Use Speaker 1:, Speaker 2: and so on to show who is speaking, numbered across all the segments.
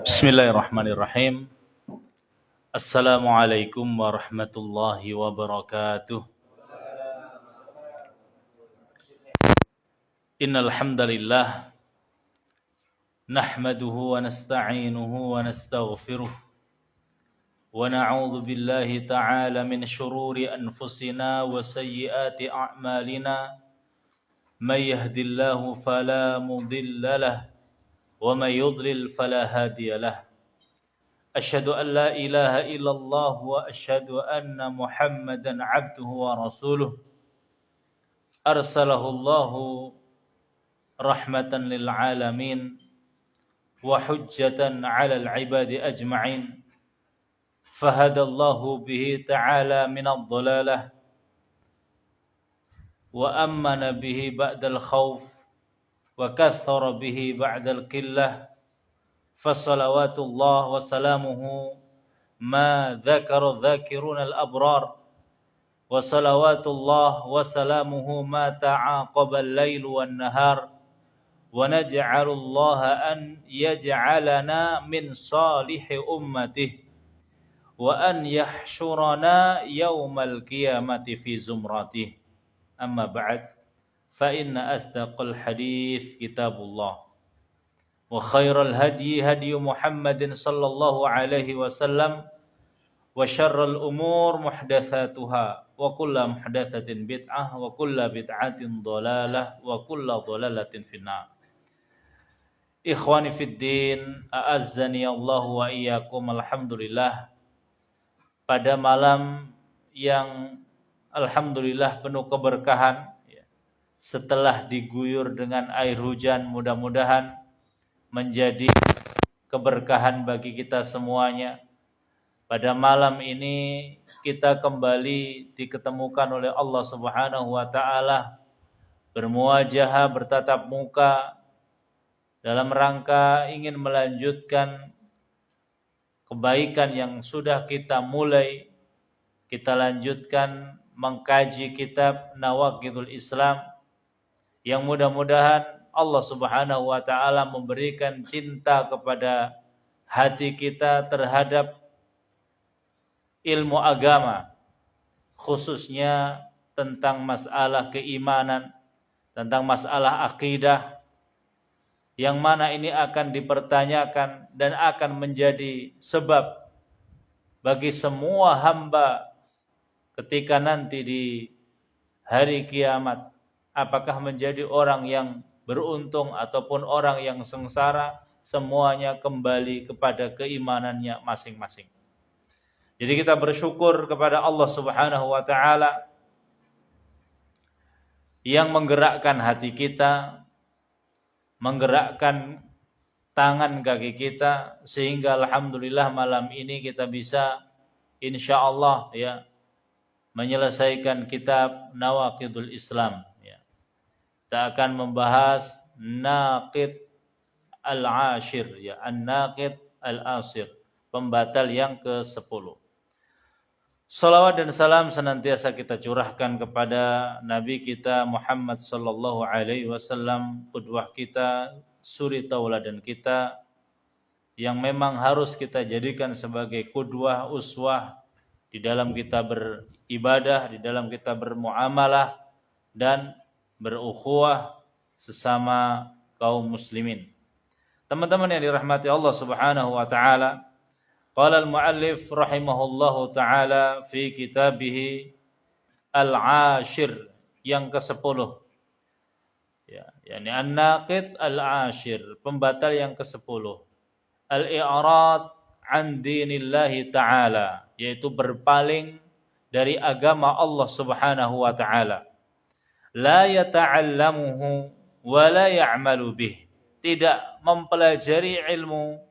Speaker 1: Bismillahirrahmanirrahim. Assalamualaikum warahmatullahi wabarakatuh. Innal hamdalillah nahmaduhu wa nasta'inuhu wa nastaghfiruh wa na'udzu billahi ta'ala min shururi anfusina wa sayyiati a'malina. May yahdihillahu fala mudilla lahu wa may yudlil fala hadiya lahu. Asyhadu an la ilaha illallah wa asyhadu anna Muhammadan abduhu wa rasuluh. Arsalahu Allahu rahmatan lil alamin wa hujjatan 'alal 'ibadi ajma'in. Fahadallahu bihi ta'ala minadh dhalalah wa ammana bihi ba'dal khawf wa kaththara bihi ba'dal qillah. Fassalawatullah wa salamuhu ma dzakara dzakiruna al-abrar wa salawatullah wa salamuhu ma ta'aqaba al-lailu wan-nahar wa naj'alullaha an yaj'alana min salihi ummatihi wa an yahsyurana yaumal qiyamati fi zumratihi. Amma ba'd, fa inna asdaqal hadits kitabullah wa khairal hadyi hadyu Muhammadin sallallahu alaihi wasallam wa syarrul umur muhdatsatuha wa kullu muhdatsatin bid'ah wa kullu bid'atin dhalalah wa kullu dhalalatin finnar. Ikhwani fid din, a'azzani Allah wa iyyakum. Alhamdulillah, pada malam yang alhamdulillah penuh keberkahan, setelah diguyur dengan air hujan, mudah-mudahan menjadi keberkahan bagi kita semuanya. Pada malam ini kita kembali diketemukan oleh Allah Subhanahu wa taala, bermuajahah, bertatap muka dalam rangka ingin melanjutkan kebaikan yang sudah kita mulai. Kita lanjutkan mengkaji kitab Nawaqidul Islam yang mudah-mudahan Allah Subhanahu wa taala memberikan cinta kepada hati kita terhadap ilmu agama, khususnya tentang masalah keimanan, tentang masalah akidah, yang mana ini akan dipertanyakan dan akan menjadi sebab bagi semua hamba ketika nanti di hari kiamat, apakah menjadi orang yang beruntung ataupun orang yang sengsara, semuanya kembali kepada keimanannya masing-masing. Jadi kita bersyukur kepada Allah Subhanahu wa taala yang menggerakkan hati kita, menggerakkan tangan kaki kita, sehingga alhamdulillah malam ini kita bisa insyaallah menyelesaikan kitab Nawaqidul Islam. Kita akan membahas naqid al-ashir, an-naqid al-ashir, pembatal yang ke-10. Salawat dan salam senantiasa kita curahkan kepada Nabi kita Muhammad sallallahu alaihi wasallam, qudwah kita, suri tauladan kita, yang memang harus kita jadikan sebagai qudwah, uswah di dalam kita beribadah, di dalam kita bermuamalah dan berukhuwah sesama kaum muslimin. Teman-teman yang dirahmati Allah Subhanahu wa taala, qala al-muallif rahimahullahu taala fi kitabih al-ashir, yang ke-10. Yani an-naqid al-ashir, pembatal yang ke-10. Al-i'rad an dinillahi taala, yaitu berpaling dari agama Allah Subhanahu wa taala. La yata'allamuhu wa la ya'malu bih, tidak mempelajari ilmu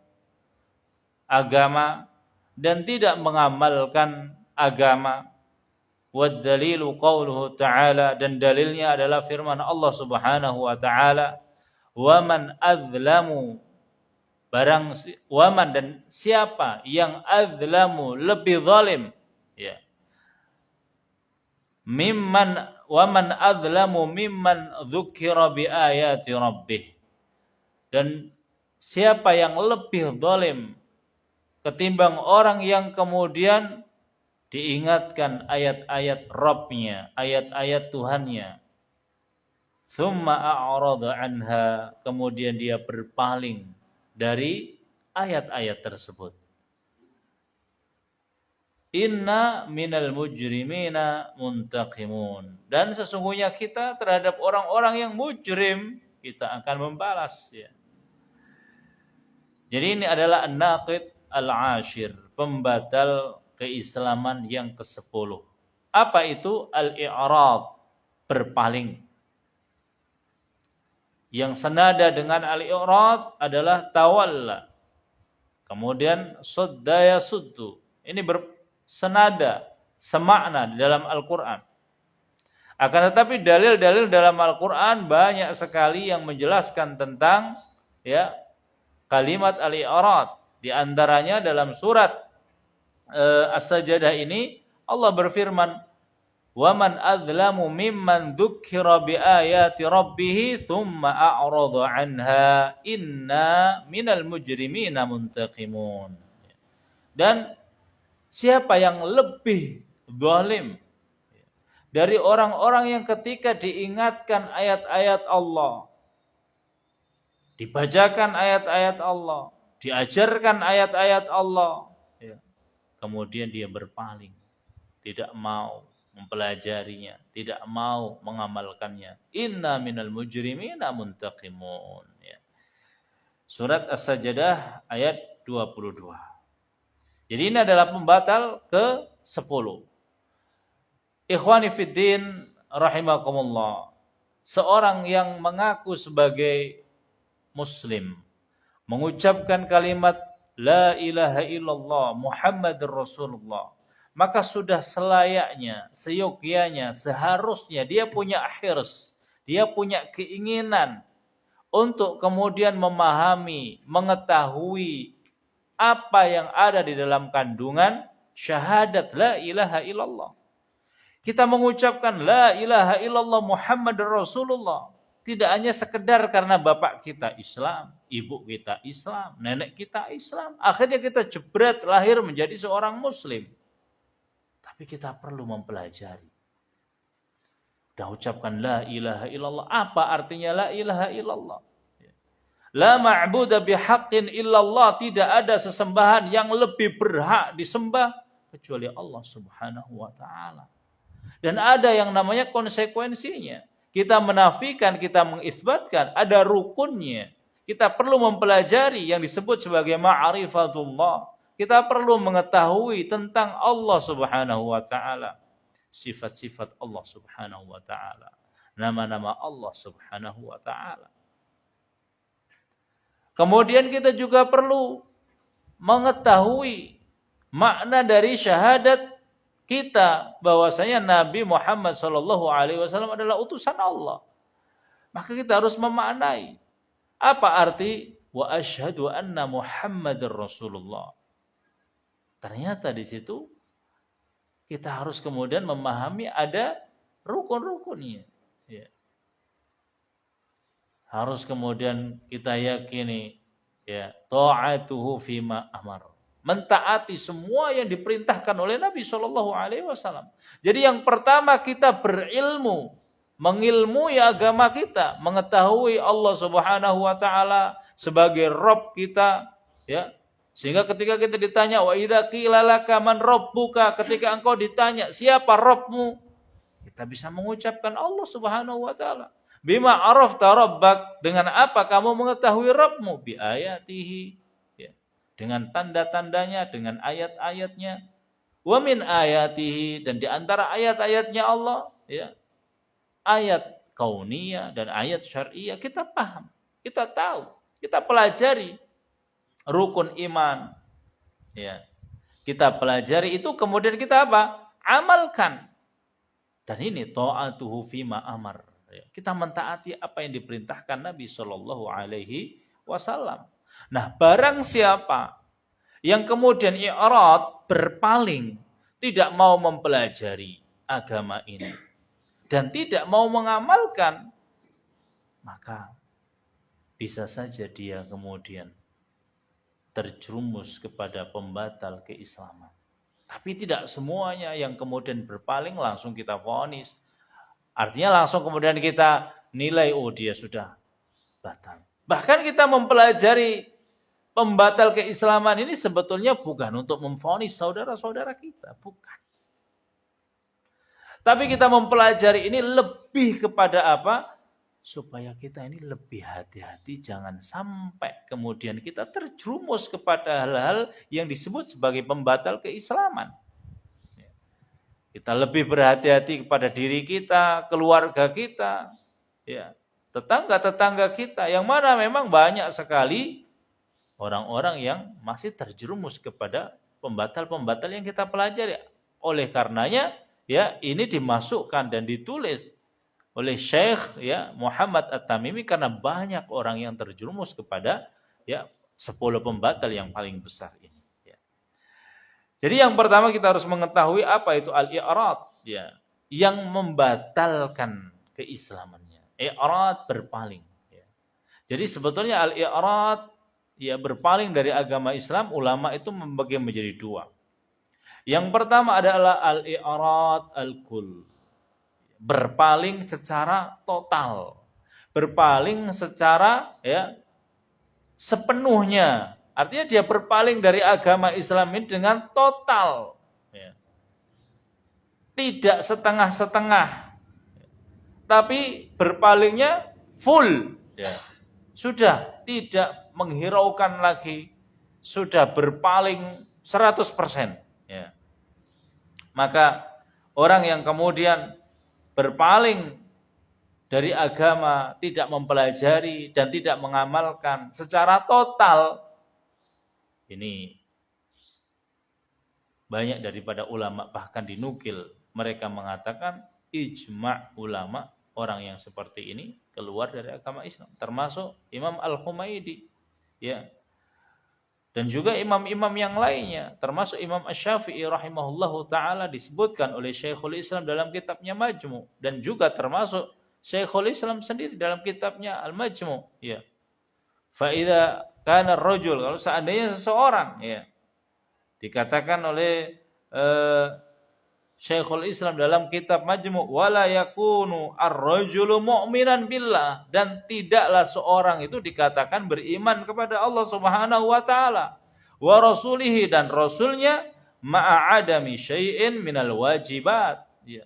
Speaker 1: agama dan tidak mengamalkan agama. Wad dalilu qauluhu ta'ala, dan dalilnya adalah firman Allah Subhanahu wa taala, wa man adzlamu, waman, dan siapa yang adzlamu, lebih zalim, wa man adzlamu mimman dzukira bi ayati rabbih. Dan siapa yang lebih zalim ketimbang orang yang kemudian diingatkan ayat-ayat Rabb-nya, ayat-ayat Tuhannya. Tsumma a'rada anha, kemudian dia berpaling dari ayat-ayat tersebut. Inna minal mujrimina muntaqimun. Dan sesungguhnya kita terhadap orang-orang yang mujrim, kita akan membalas. Ya. Jadi ini adalah an-naqid al-ashir, pembatal keislaman yang ke-10. Apa itu? Al-i'rad, berpaling. Yang senada dengan al-i'rad adalah tawalla. Kemudian sudda yasuddu. Ini senada, semakna di dalam Al-Quran. Akan tetapi dalil-dalil dalam Al-Quran banyak sekali yang menjelaskan tentang ya kalimat al-i'rad. Di antaranya dalam surat As-Sajdah ini Allah berfirman, "Wa man adzlamu mimman dzukkira bi ayati rabbih tsumma a'rada 'anha inna minal mujrimina muntaqimun." Dan siapa yang lebih zalim dari orang-orang yang ketika diingatkan ayat-ayat Allah, dibacakan ayat-ayat Allah, diajarkan ayat-ayat Allah, ya, kemudian dia berpaling, tidak mau mempelajarinya, tidak mau mengamalkannya. Inna minal mujrimina muntaqimun. Ya. Surat As-Sajdah ayat 22. Jadi ini adalah pembatal ke-10. Ikhwani fiddin rahimakumullah. Seorang yang mengaku sebagai muslim, mengucapkan kalimat la ilaha illallah Muhammadur Rasulullah, maka sudah selayaknya, seyogyanya, seharusnya dia punya hirs, dia punya keinginan untuk kemudian memahami, mengetahui apa yang ada di dalam kandungan syahadat la ilaha illallah. Kita mengucapkan la ilaha illallah Muhammadur Rasulullah tidak hanya sekedar karena bapak kita Islam, ibu kita Islam, nenek kita Islam, akhirnya kita jebret lahir menjadi seorang muslim. Tapi kita perlu mempelajari. Sudah ucapkan la ilaha illallah, apa artinya la ilaha illallah? La ma'budu bihaqqin illallah, tidak ada sesembahan yang lebih berhak disembah kecuali Allah Subhanahu wa taala. Dan ada yang namanya konsekuensinya. Kita menafikan, kita mengisbatkan, ada rukunnya. Kita perlu mempelajari yang disebut sebagai ma'rifatullah. Kita perlu mengetahui tentang Allah Subhanahu wa taala. Sifat-sifat Allah Subhanahu wa taala. Nama-nama Allah Subhanahu wa taala. Kemudian kita juga perlu mengetahui makna dari syahadat kita bahwasanya Nabi Muhammad SAW adalah utusan Allah. Maka kita harus memaknai apa arti wa asyhadu anna Muhammadar Rasulullah. Ternyata di situ kita harus kemudian memahami ada rukun-rukunnya. Ya. Harus kemudian kita yakini ya ta'atuhu fima amar, mentaati semua yang diperintahkan oleh Nabi SAW. Jadi yang pertama kita berilmu, mengilmui agama kita, mengetahui Allah Subhanahu wa taala sebagai Rabb kita, ya. Sehingga ketika kita ditanya wa idza qila laka man rabbuka, ketika engkau ditanya siapa Rabbmu, kita bisa mengucapkan Allah Subhanahu wa taala. Bima arafta rabbak, dengan apa kamu mengetahui Rabbmu? Bi ayatihi, ya. Dengan tanda-tandanya, dengan ayat-ayatnya. Wa min ayatihi, dan di antara ayat-ayatnya Allah, ya, ayat kauniyah dan ayat syar'iyah kita paham, kita tahu, kita pelajari rukun iman, ya. Kita pelajari itu, kemudian kita apa? Amalkan. Dan ini ta'atuhu fima amar. Kita mentaati apa yang diperintahkan Nabi Shallallahu Alaihi Wasallam. Nah, barang siapa yang kemudian i'rad, berpaling, tidak mau mempelajari, agama ini dan tidak mau mengamalkan, maka bisa saja dia kemudian terjerumus kepada pembatal keislaman. Tapi tidak semuanya yang kemudian berpaling langsung kita vonis. Artinya langsung kemudian kita nilai, oh dia sudah batal. Bahkan kita mempelajari pembatal keislaman ini sebetulnya bukan untuk memvonis saudara-saudara kita, bukan. Tapi kita mempelajari ini lebih kepada apa? Supaya kita ini lebih hati-hati, jangan sampai kemudian kita terjerumus kepada hal-hal yang disebut sebagai pembatal keislaman. Kita lebih berhati-hati kepada diri kita, keluarga kita, ya, tetangga-tetangga kita, yang mana memang banyak sekali orang-orang yang masih terjerumus kepada pembatal-pembatal yang kita pelajari. Oleh karenanya, ya, ini dimasukkan dan ditulis oleh Syekh ya Muhammad At-Tamimi karena banyak orang yang terjerumus kepada ya 10 pembatal yang paling besar ini. Ya. Jadi yang pertama kita harus mengetahui apa itu al-i'rad, ya, yang membatalkan keislamannya. I'rad, berpaling. Ya. Jadi sebetulnya al-i'rad, ya, berpaling dari agama Islam, ulama itu membagi menjadi dua. Yang pertama adalah al-i'rad al-kull. Berpaling secara total, berpaling secara ya sepenuhnya. Artinya dia berpaling dari agama Islam ini dengan total, ya. Tidak setengah-setengah, tapi berpalingnya full, ya. Sudah tidak menghiraukan lagi, sudah berpaling 100%, ya. Maka orang yang kemudian berpaling dari agama, tidak mempelajari dan tidak mengamalkan secara total, ini banyak daripada ulama bahkan dinukil mereka mengatakan ijma' ulama orang yang seperti ini keluar dari agama Islam, termasuk Imam Al-Humaidi, ya, dan juga imam-imam yang lainnya, termasuk Imam Asy-Syafi'i rahimahullahu taala disebutkan oleh Syekhul Islam dalam kitabnya Majmu', dan juga termasuk Syekhul Islam sendiri dalam kitabnya Al-Majmu', ya. Fa idza kana ar-rajul, kalau seandainya seseorang, ya, dikatakan oleh Syekhul Islam dalam kitab Majmu', wala yakunu ar-rajulu mu'minan billah, dan tidaklah seorang itu dikatakan beriman kepada Allah Subhanahu wa taala wa rasulihi, dan rasulnya, ma'a adami syai'in minal wajibat, ya.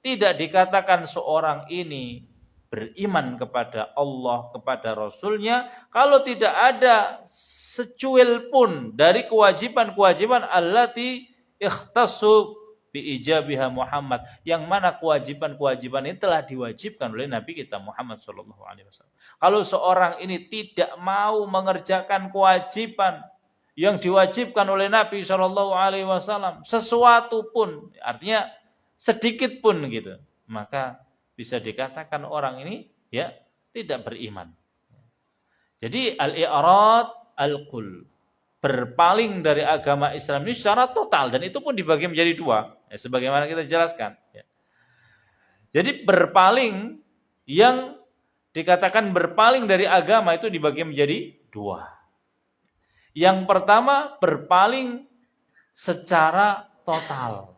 Speaker 1: Tidak dikatakan seorang ini beriman kepada Allah, kepada rasulnya, kalau tidak ada secuil pun dari kewajiban-kewajiban allati ikhtassu biijabiha Muhammad, yang mana kewajiban-kewajiban ini telah diwajibkan oleh Nabi kita Muhammad sallallahu alaihi wasallam. Kalau seorang ini tidak mau mengerjakan kewajiban yang diwajibkan oleh Nabi sallallahu alaihi wasallam, sesuatu pun, artinya sedikit pun gitu, maka bisa dikatakan orang ini ya tidak beriman. Jadi al-i'rad al-qul, berpaling dari agama Islam ini secara total, dan itu pun dibagi menjadi dua, ya, sebagaimana kita jelaskan, ya. Jadi berpaling, yang dikatakan berpaling dari agama itu dibagi menjadi dua. Yang pertama berpaling secara total.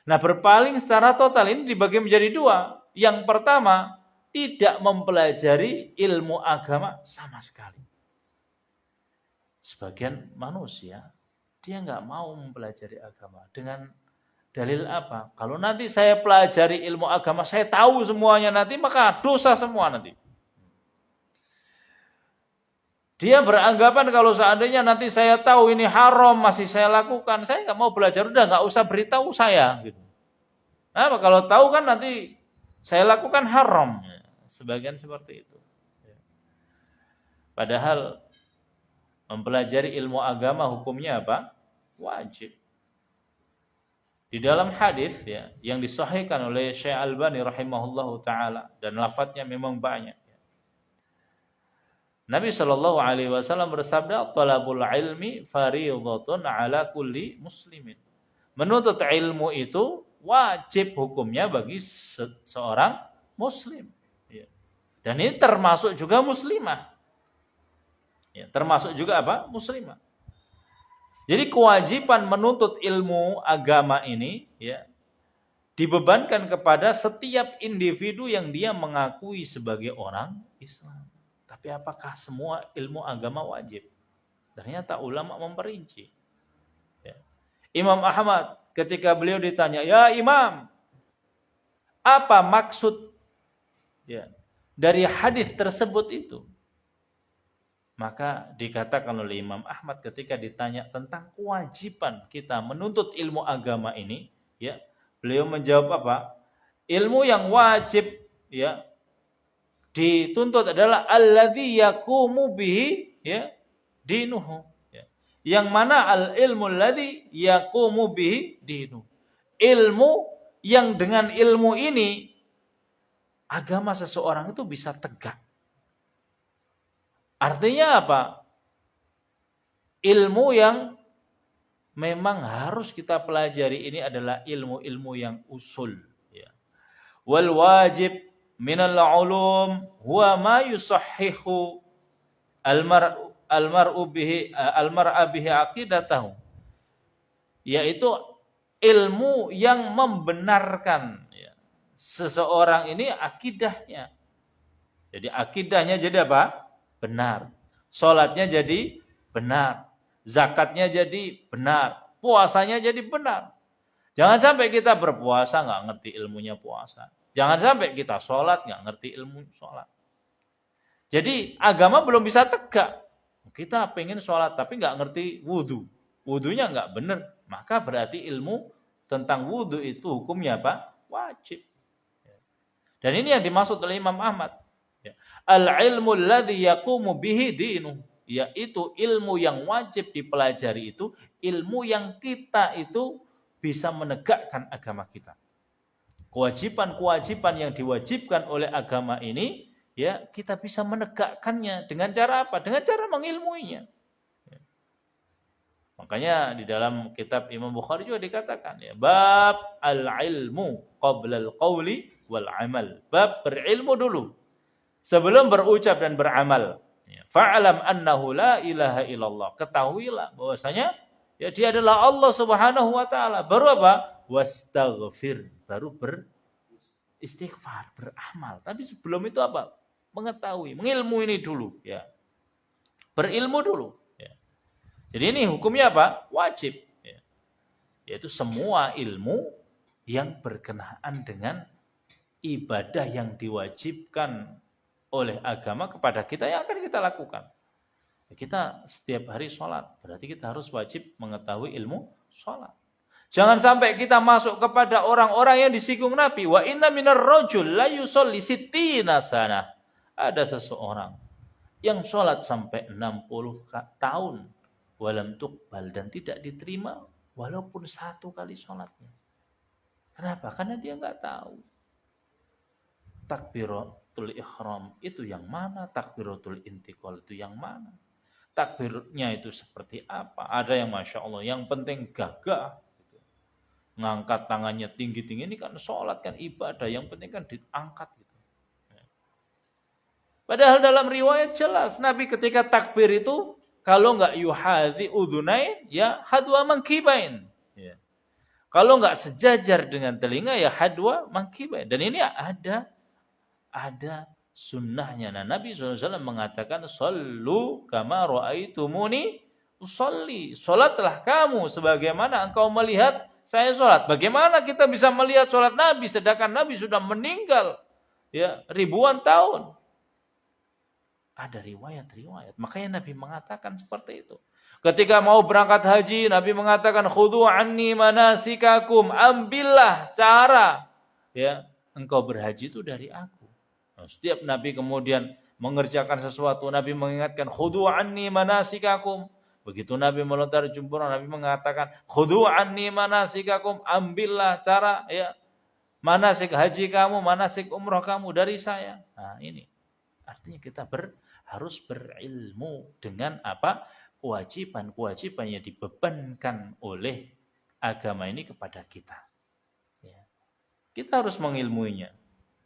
Speaker 1: Nah, berpaling secara total ini dibagi menjadi dua. Yang pertama, tidak mempelajari ilmu agama sama sekali. Sebagian manusia, dia nggak mau mempelajari agama. Dengan dalil apa? Kalau nanti saya pelajari ilmu agama, saya tahu semuanya nanti, maka dosa semua nanti. Dia beranggapan kalau seandainya nanti saya tahu ini haram, masih saya lakukan, saya nggak mau belajar, udah nggak usah beritahu saya. Gitu. Nah, kalau tahu kan nanti saya lakukan haram. Sebagian seperti itu. Padahal mempelajari ilmu agama hukumnya apa? Wajib. Di dalam hadis, ya, yang disahihkan oleh Syekh Albani rahimahullahu taala, dan lafadznya memang banyak. Nabi sallallahu alaihi wasallam bersabda, "Talabul ilmi fardhatun ala kulli muslimin." Menuntut ilmu itu wajib hukumnya bagi seorang muslim. Ya. Dan ini termasuk juga muslimah. Ya, termasuk juga apa? Muslimah. Jadi kewajiban menuntut ilmu agama ini ya dibebankan kepada setiap individu yang dia mengakui sebagai orang Islam. Tapi apakah semua ilmu agama wajib? Ternyata ulama memperinci. Ya. Imam Ahmad ketika beliau ditanya, "Ya Imam, apa maksud ya dari hadis tersebut itu?" Maka dikatakan oleh Imam Ahmad ketika ditanya tentang kewajiban kita menuntut ilmu agama ini, ya, beliau menjawab apa? Ilmu yang wajib ya dituntut adalah alladzi yaqumu bihi ya dinuhu. Ya. Yang mana al-ilmu alladzi yaqumu bihi dinuhu. Ilmu yang dengan ilmu ini agama seseorang itu bisa tegak. Artinya apa? Ilmu yang memang harus kita pelajari ini adalah ilmu-ilmu yang usul. Ya. Wal wajib minal ulum huwa ma yusahhihu almar'u bihi aqidatahu. Yaitu ilmu yang membenarkan ya, seseorang ini akidahnya. Jadi akidahnya jadi apa? Benar. Salatnya jadi benar. Zakatnya jadi benar. Puasanya jadi benar. Jangan sampai kita berpuasa nggak ngerti ilmunya puasa. Jangan sampai kita sholat nggak ngerti ilmu sholat. Jadi agama belum bisa tegak. Kita pengen sholat tapi nggak ngerti wudhu. Wudhunya nggak benar. Maka berarti ilmu tentang wudhu itu hukumnya apa? Wajib. Dan ini yang dimaksud oleh Imam Ahmad. Al-ilmu alladzi yaqumu bihi dinu, yaitu ilmu yang wajib dipelajari itu ilmu yang kita itu bisa menegakkan agama kita. Kewajiban-kewajiban yang diwajibkan oleh agama ini ya kita bisa menegakkannya dengan cara apa? Dengan cara mengilmuinya. Makanya di dalam kitab Imam Bukhari juga dikatakan ya, bab al-ilmu qabla al-qawli wal amal. Bab berilmu dulu sebelum berucap dan beramal. Fa'alam annahu la ilaha illallah. Ketahuilah bahwasanya ya dia adalah Allah Subhanahu wa taala. Baru apa? Wastaghfir. Baru beristighfar, beramal. Tapi sebelum itu apa? Mengetahui, mengilmu ini dulu ya. Berilmu dulu ya. Jadi ini hukumnya apa? Wajib ya. Yaitu semua ilmu yang berkenaan dengan ibadah yang diwajibkan oleh agama kepada kita yang akan kita lakukan. Kita setiap hari sholat, berarti kita harus wajib mengetahui ilmu sholat. Jangan sampai kita masuk kepada orang-orang yang disinggung Nabi. Wa inna minar rajul la yusolli sittina sana. Ada seseorang yang sholat sampai 60 tahun. Walam tuqbal dan tidak diterima walaupun satu kali sholatnya. Kenapa? Karena dia nggak tahu. Takbiratul ihram itu yang mana? Takbiratul intiqal itu yang mana? Takbirnya itu seperti apa? Ada yang Masya Allah, yang penting gagah. Gitu. Ngangkat tangannya tinggi-tinggi, ini kan sholat, kan ibadah. Yang penting kan diangkat. Gitu. Padahal dalam riwayat jelas, Nabi ketika takbir itu, kalau nggak yuhadzi udhunain, ya hadwa mangkibain. Ya. Kalau nggak sejajar dengan telinga, ya hadwa mangkibain. Dan ini ada sunnahnya. Nah, Nabi SAW mengatakan, Sallu kama ra'aitumuni usolli. Sholatlah kamu sebagaimana engkau melihat saya sholat. Bagaimana kita bisa melihat sholat Nabi sedangkan Nabi sudah meninggal ya ribuan tahun? Ada riwayat-riwayat. Makanya Nabi mengatakan seperti itu. Ketika mau berangkat haji, Nabi mengatakan, Khudhu anni manasikakum. Ambillah cara ya engkau berhaji itu dari aku. Setiap Nabi kemudian mengerjakan sesuatu, Nabi mengingatkan, Khudhu anni manasikakum. Begitu Nabi melontar jumroh, Nabi mengatakan, Khudhu anni manasikakum. Ambillah cara ya manasik haji kamu, manasik umroh kamu dari saya. Nah ini artinya kita harus berilmu dengan apa? Kewajiban-kewajiban yang dibebankan oleh agama ini kepada kita. Ya. kita harus mengilmuinya.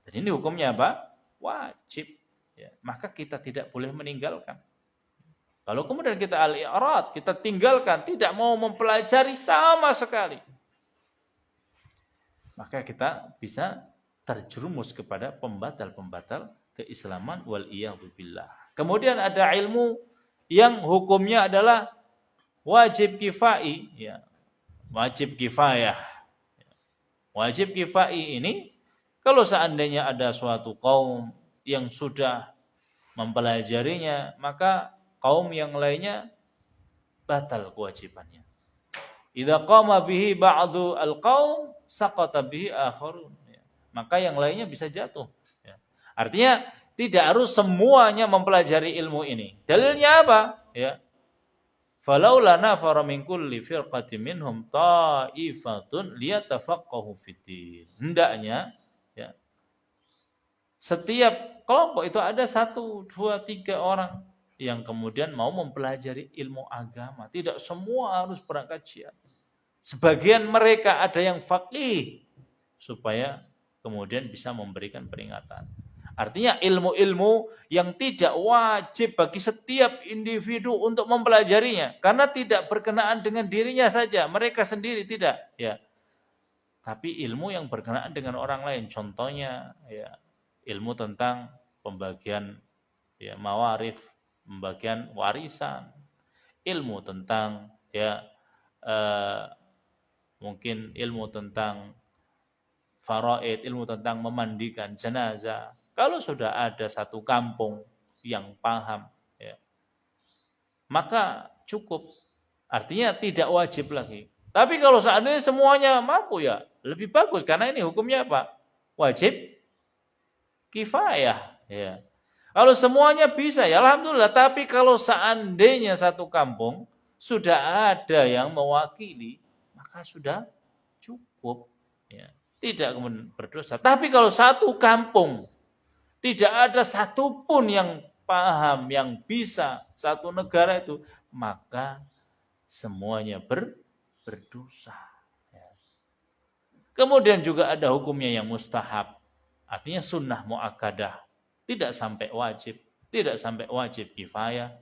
Speaker 1: Dan ini hukumnya apa? Wajib. Ya, maka kita tidak boleh meninggalkan. Kalau kemudian kita al-i'rad, kita tinggalkan, tidak mau mempelajari sama sekali, maka kita bisa terjerumus kepada pembatal-pembatal keislaman wal-iyadzu billah. Kemudian ada ilmu yang hukumnya adalah wajib kifai, ya. Wajib kifayah. Wajib kifai ini kalau seandainya ada suatu kaum yang sudah mempelajarinya, maka kaum yang lainnya batal kewajibannya. Idza qama bihi ba'du al-qaum saqata bihi akharun. Maka yang lainnya bisa jatuh. Artinya tidak harus semuanya mempelajari ilmu ini. Dalilnya apa? Ya. Falaula nafara min kulli firqatin minhum ta'ifatun liyatafaqahu fiddin. Hendaknya ya, setiap kelompok itu ada 1, 2, 3 orang yang kemudian mau mempelajari ilmu agama. Tidak semua harus berangkat jihad. Sebagian mereka ada yang faqih supaya kemudian bisa memberikan peringatan. Artinya ilmu-ilmu yang tidak wajib bagi setiap individu untuk mempelajarinya, karena tidak berkenaan dengan dirinya saja, mereka sendiri tidak, ya. Tapi ilmu yang berkenaan dengan orang lain, contohnya ya, ilmu tentang pembagian ya mawarif, pembagian warisan, ilmu tentang ya mungkin ilmu tentang faraid, ilmu tentang memandikan jenazah. Kalau sudah ada satu kampung yang paham, ya, maka cukup. Artinya tidak wajib lagi. Tapi kalau seandainya semuanya mampu ya lebih bagus, karena ini hukumnya apa? Wajib kifayah. Ya. Kalau semuanya bisa ya alhamdulillah. Tapi kalau seandainya satu kampung sudah ada yang mewakili, maka sudah cukup. Ya. Tidak kemudian berdosa. Tapi kalau satu kampung tidak ada satupun yang paham, yang bisa satu negara itu, maka semuanya berdosa. Kemudian juga ada hukumnya yang mustahab, artinya sunnah muakkadah, tidak sampai wajib kifayah.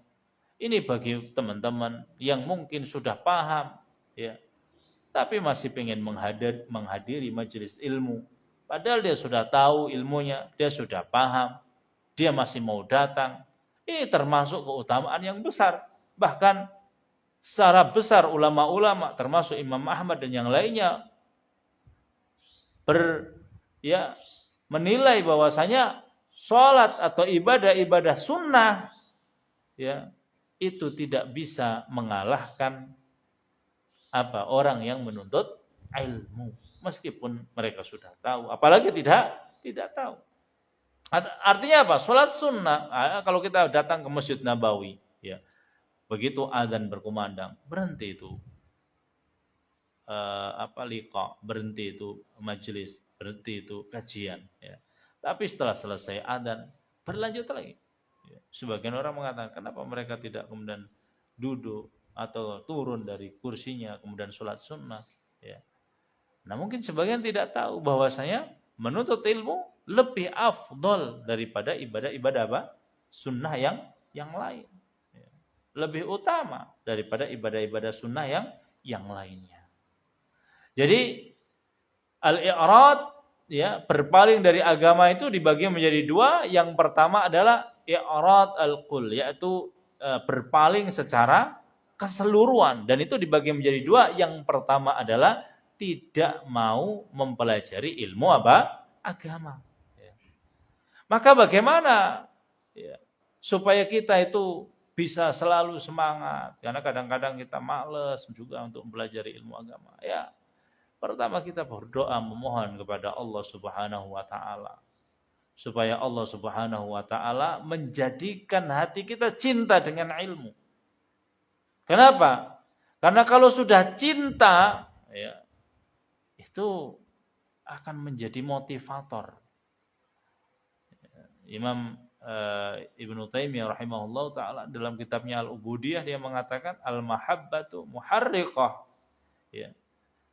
Speaker 1: Ini bagi teman-teman yang mungkin sudah paham, ya, tapi masih pengen menghadiri majelis ilmu. Padahal dia sudah tahu ilmunya, dia sudah paham, dia masih mau datang. Ini termasuk keutamaan yang besar. Bahkan secara besar ulama-ulama termasuk Imam Ahmad dan yang lainnya menilai bahwasanya sholat atau ibadah-ibadah sunnah ya itu tidak bisa mengalahkan orang yang menuntut ilmu. Meskipun mereka sudah tahu, apalagi tidak tahu. Artinya apa? Salat sunnah. Kalau kita datang ke Masjid Nabawi, ya, begitu azan berkumandang, berhenti itu liqa, berhenti itu majelis, berhenti itu kajian. Ya. Tapi setelah selesai azan, berlanjut lagi. Ya. Sebagian orang mengatakan, kenapa mereka tidak kemudian duduk atau turun dari kursinya kemudian sholat sunnah? Ya. Nah mungkin sebagian tidak tahu bahwasanya menuntut ilmu lebih afdol daripada ibadah-ibadah sunnah yang lain. Lebih utama daripada ibadah-ibadah sunnah yang lainnya. Jadi al-i'rad ya berpaling dari agama itu dibagi menjadi 2. Yang pertama adalah i'rad al-qul, yaitu berpaling secara keseluruhan, dan itu dibagi menjadi 2. Yang pertama adalah tidak mau mempelajari ilmu agama. Ya. Maka bagaimana ya, supaya kita itu bisa selalu semangat? Karena kadang-kadang kita malas juga untuk mempelajari ilmu agama. Ya, pertama kita berdoa memohon kepada Allah Subhanahu wa taala supaya Allah Subhanahu wa taala menjadikan hati kita cinta dengan ilmu. Kenapa? Karena kalau sudah cinta ya itu akan menjadi motivator. Imam Ibnu Taimiyah rahimahullah taala dalam kitabnya Al-Ubudiyah dia mengatakan al-mahabbatu muharriqah. Ya.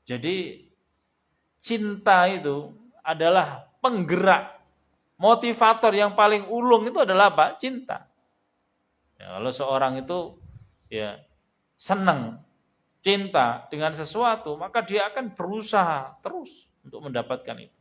Speaker 1: Jadi cinta itu adalah penggerak, motivator yang paling ulung itu adalah apa? Cinta. Ya, kalau seorang itu ya senang, cinta dengan sesuatu, maka dia akan berusaha terus untuk mendapatkan itu.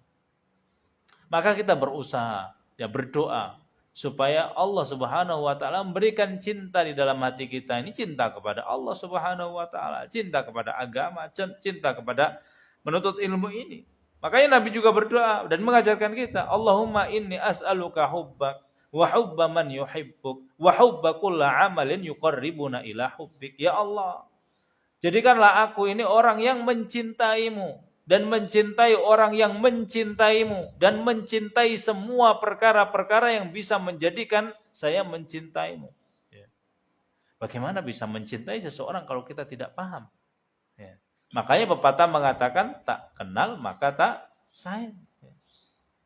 Speaker 1: Maka kita berusaha, ya berdoa supaya Allah Subhanahu wa taala memberikan cinta di dalam hati kita. Ini cinta kepada Allah Subhanahu wa taala, cinta kepada agama, cinta kepada menuntut ilmu ini. Makanya Nabi juga berdoa dan mengajarkan kita, Allahumma inni as'aluka hubbak wa hubba man yuhibbuk wa hubba kulli amalin yuqarribuna ila hubbik. Ya Allah, jadikanlah aku ini orang yang mencintaimu dan mencintai orang yang mencintaimu dan mencintai semua perkara-perkara yang bisa menjadikan saya mencintaimu. Ya. Bagaimana bisa mencintai seseorang kalau kita tidak paham? Ya. Makanya pepatah mengatakan tak kenal maka tak sayang. Ya.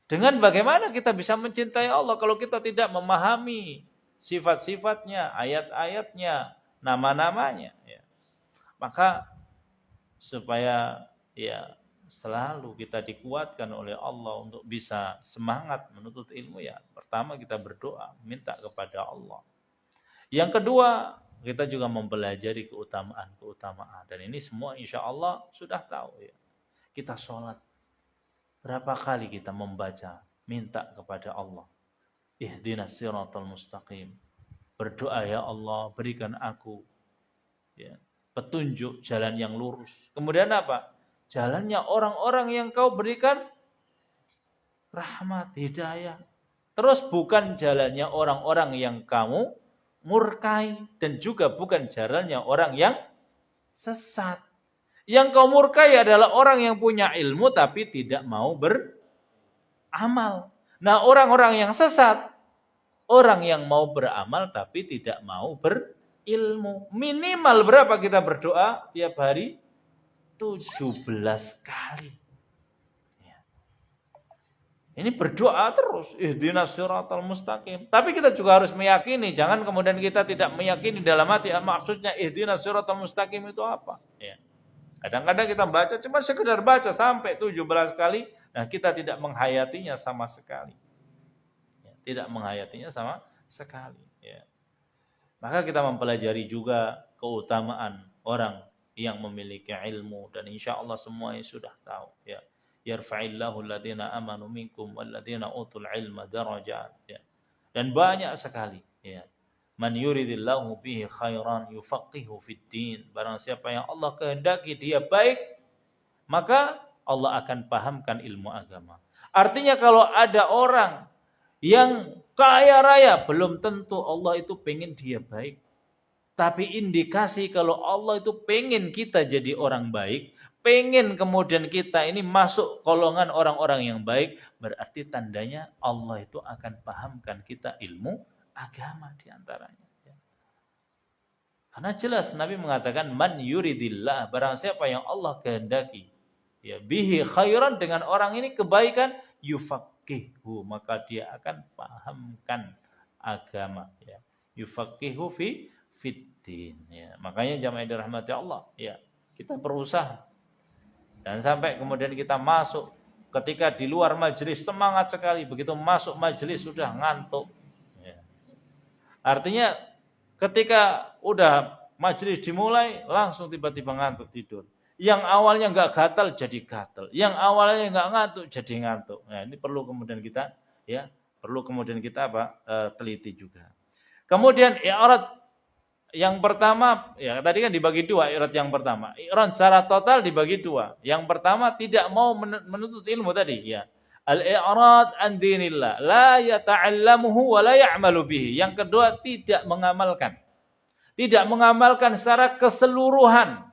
Speaker 1: Dengan bagaimana kita bisa mencintai Allah kalau kita tidak memahami sifat-sifatnya, ayat-ayatnya, nama-namanya. Ya. Maka supaya ya selalu kita dikuatkan oleh Allah untuk bisa semangat menuntut ilmu, ya pertama kita berdoa, minta kepada Allah. Yang kedua, kita juga mempelajari keutamaan. Dan ini semua insya Allah sudah tahu ya. Kita sholat, berapa kali kita membaca, minta kepada Allah. Ihdinas siratal mustaqim. Berdoa, ya Allah berikan aku ya, petunjuk jalan yang lurus. Kemudian apa? Jalannya orang-orang yang kau berikan rahmat, hidayah. Terus bukan jalannya orang-orang yang kamu murkai. Dan juga bukan jalannya orang yang sesat. Yang kau murkai adalah orang yang punya ilmu tapi tidak mau beramal. Nah, orang-orang yang sesat, orang yang mau beramal tapi tidak mau berilmu. Minimal berapa kita berdoa tiap hari? 17 kali. Ya. Ini berdoa terus. Ihdinas siratal mustaqim. Tapi kita juga harus meyakini. Jangan kemudian kita tidak meyakini dalam hati. Maksudnya ihdinas siratal mustaqim itu apa? Ya. Kadang-kadang kita baca cuma sekedar baca sampai 17 kali. Nah, kita tidak menghayatinya sama sekali. Ya, tidak menghayatinya sama sekali. Ya. Maka kita mempelajari juga keutamaan orang yang memiliki ilmu. Dan insya Allah semuanya sudah tahu. Ya. Yarfa'illahu alladhina amanu minkum walladhina utul ilma darajat. Ya. Dan banyak sekali. Ya. Man yuridillahu bihi khairan yufaqihu fid din. Barang siapa yang Allah kehendaki dia baik, maka Allah akan pahamkan ilmu agama. Artinya kalau ada orang yang kaya raya, belum tentu Allah itu pengen dia baik. Tapi indikasi kalau Allah itu pengen kita jadi orang baik, pengen kemudian kita ini masuk golongan orang-orang yang baik, berarti tandanya Allah itu akan pahamkan kita ilmu agama diantaranya. Karena jelas Nabi mengatakan man yuridillah, barang siapa yang Allah kehendaki, ya bihi khairan, dengan orang ini kebaikan, yufaqihu, maka dia akan pahamkan agama. Ya. Yufaqihu fiddin. Ya. Makanya jamaah dirahmati Allah, ya kita berusaha. Dan sampai kemudian kita masuk, ketika di luar majelis semangat sekali, begitu masuk majelis sudah ngantuk. Ya. Artinya ketika udah majelis dimulai, langsung tiba-tiba ngantuk tidur. Yang awalnya nggak gatal jadi gatal, yang awalnya nggak ngantuk jadi ngantuk. Nah, ini perlu kemudian kita teliti juga. Kemudian i'rad yang pertama, ya tadi kan dibagi dua, i'rad yang pertama. I'rad secara total dibagi dua. Yang pertama tidak mau menuntut ilmu tadi, ya. Al-i'rad an dinillah, la yata'allamuhu wa la ya'malu bihi. Yang kedua tidak mengamalkan. Tidak mengamalkan secara keseluruhan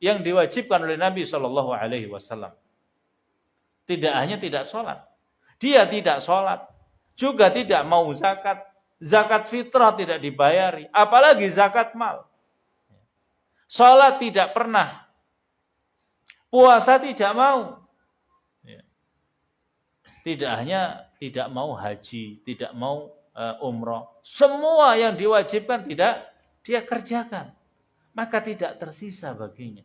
Speaker 1: yang diwajibkan oleh Nabi sallallahu alaihi wasallam. Tidak hanya tidak sholat. Dia tidak sholat, juga tidak mau zakat. Zakat fitrah tidak dibayari, apalagi zakat mal. Sholat tidak pernah. Puasa tidak mau. Tidak hanya tidak mau haji, tidak mau umroh. Semua yang diwajibkan tidak dia kerjakan. Maka tidak tersisa baginya.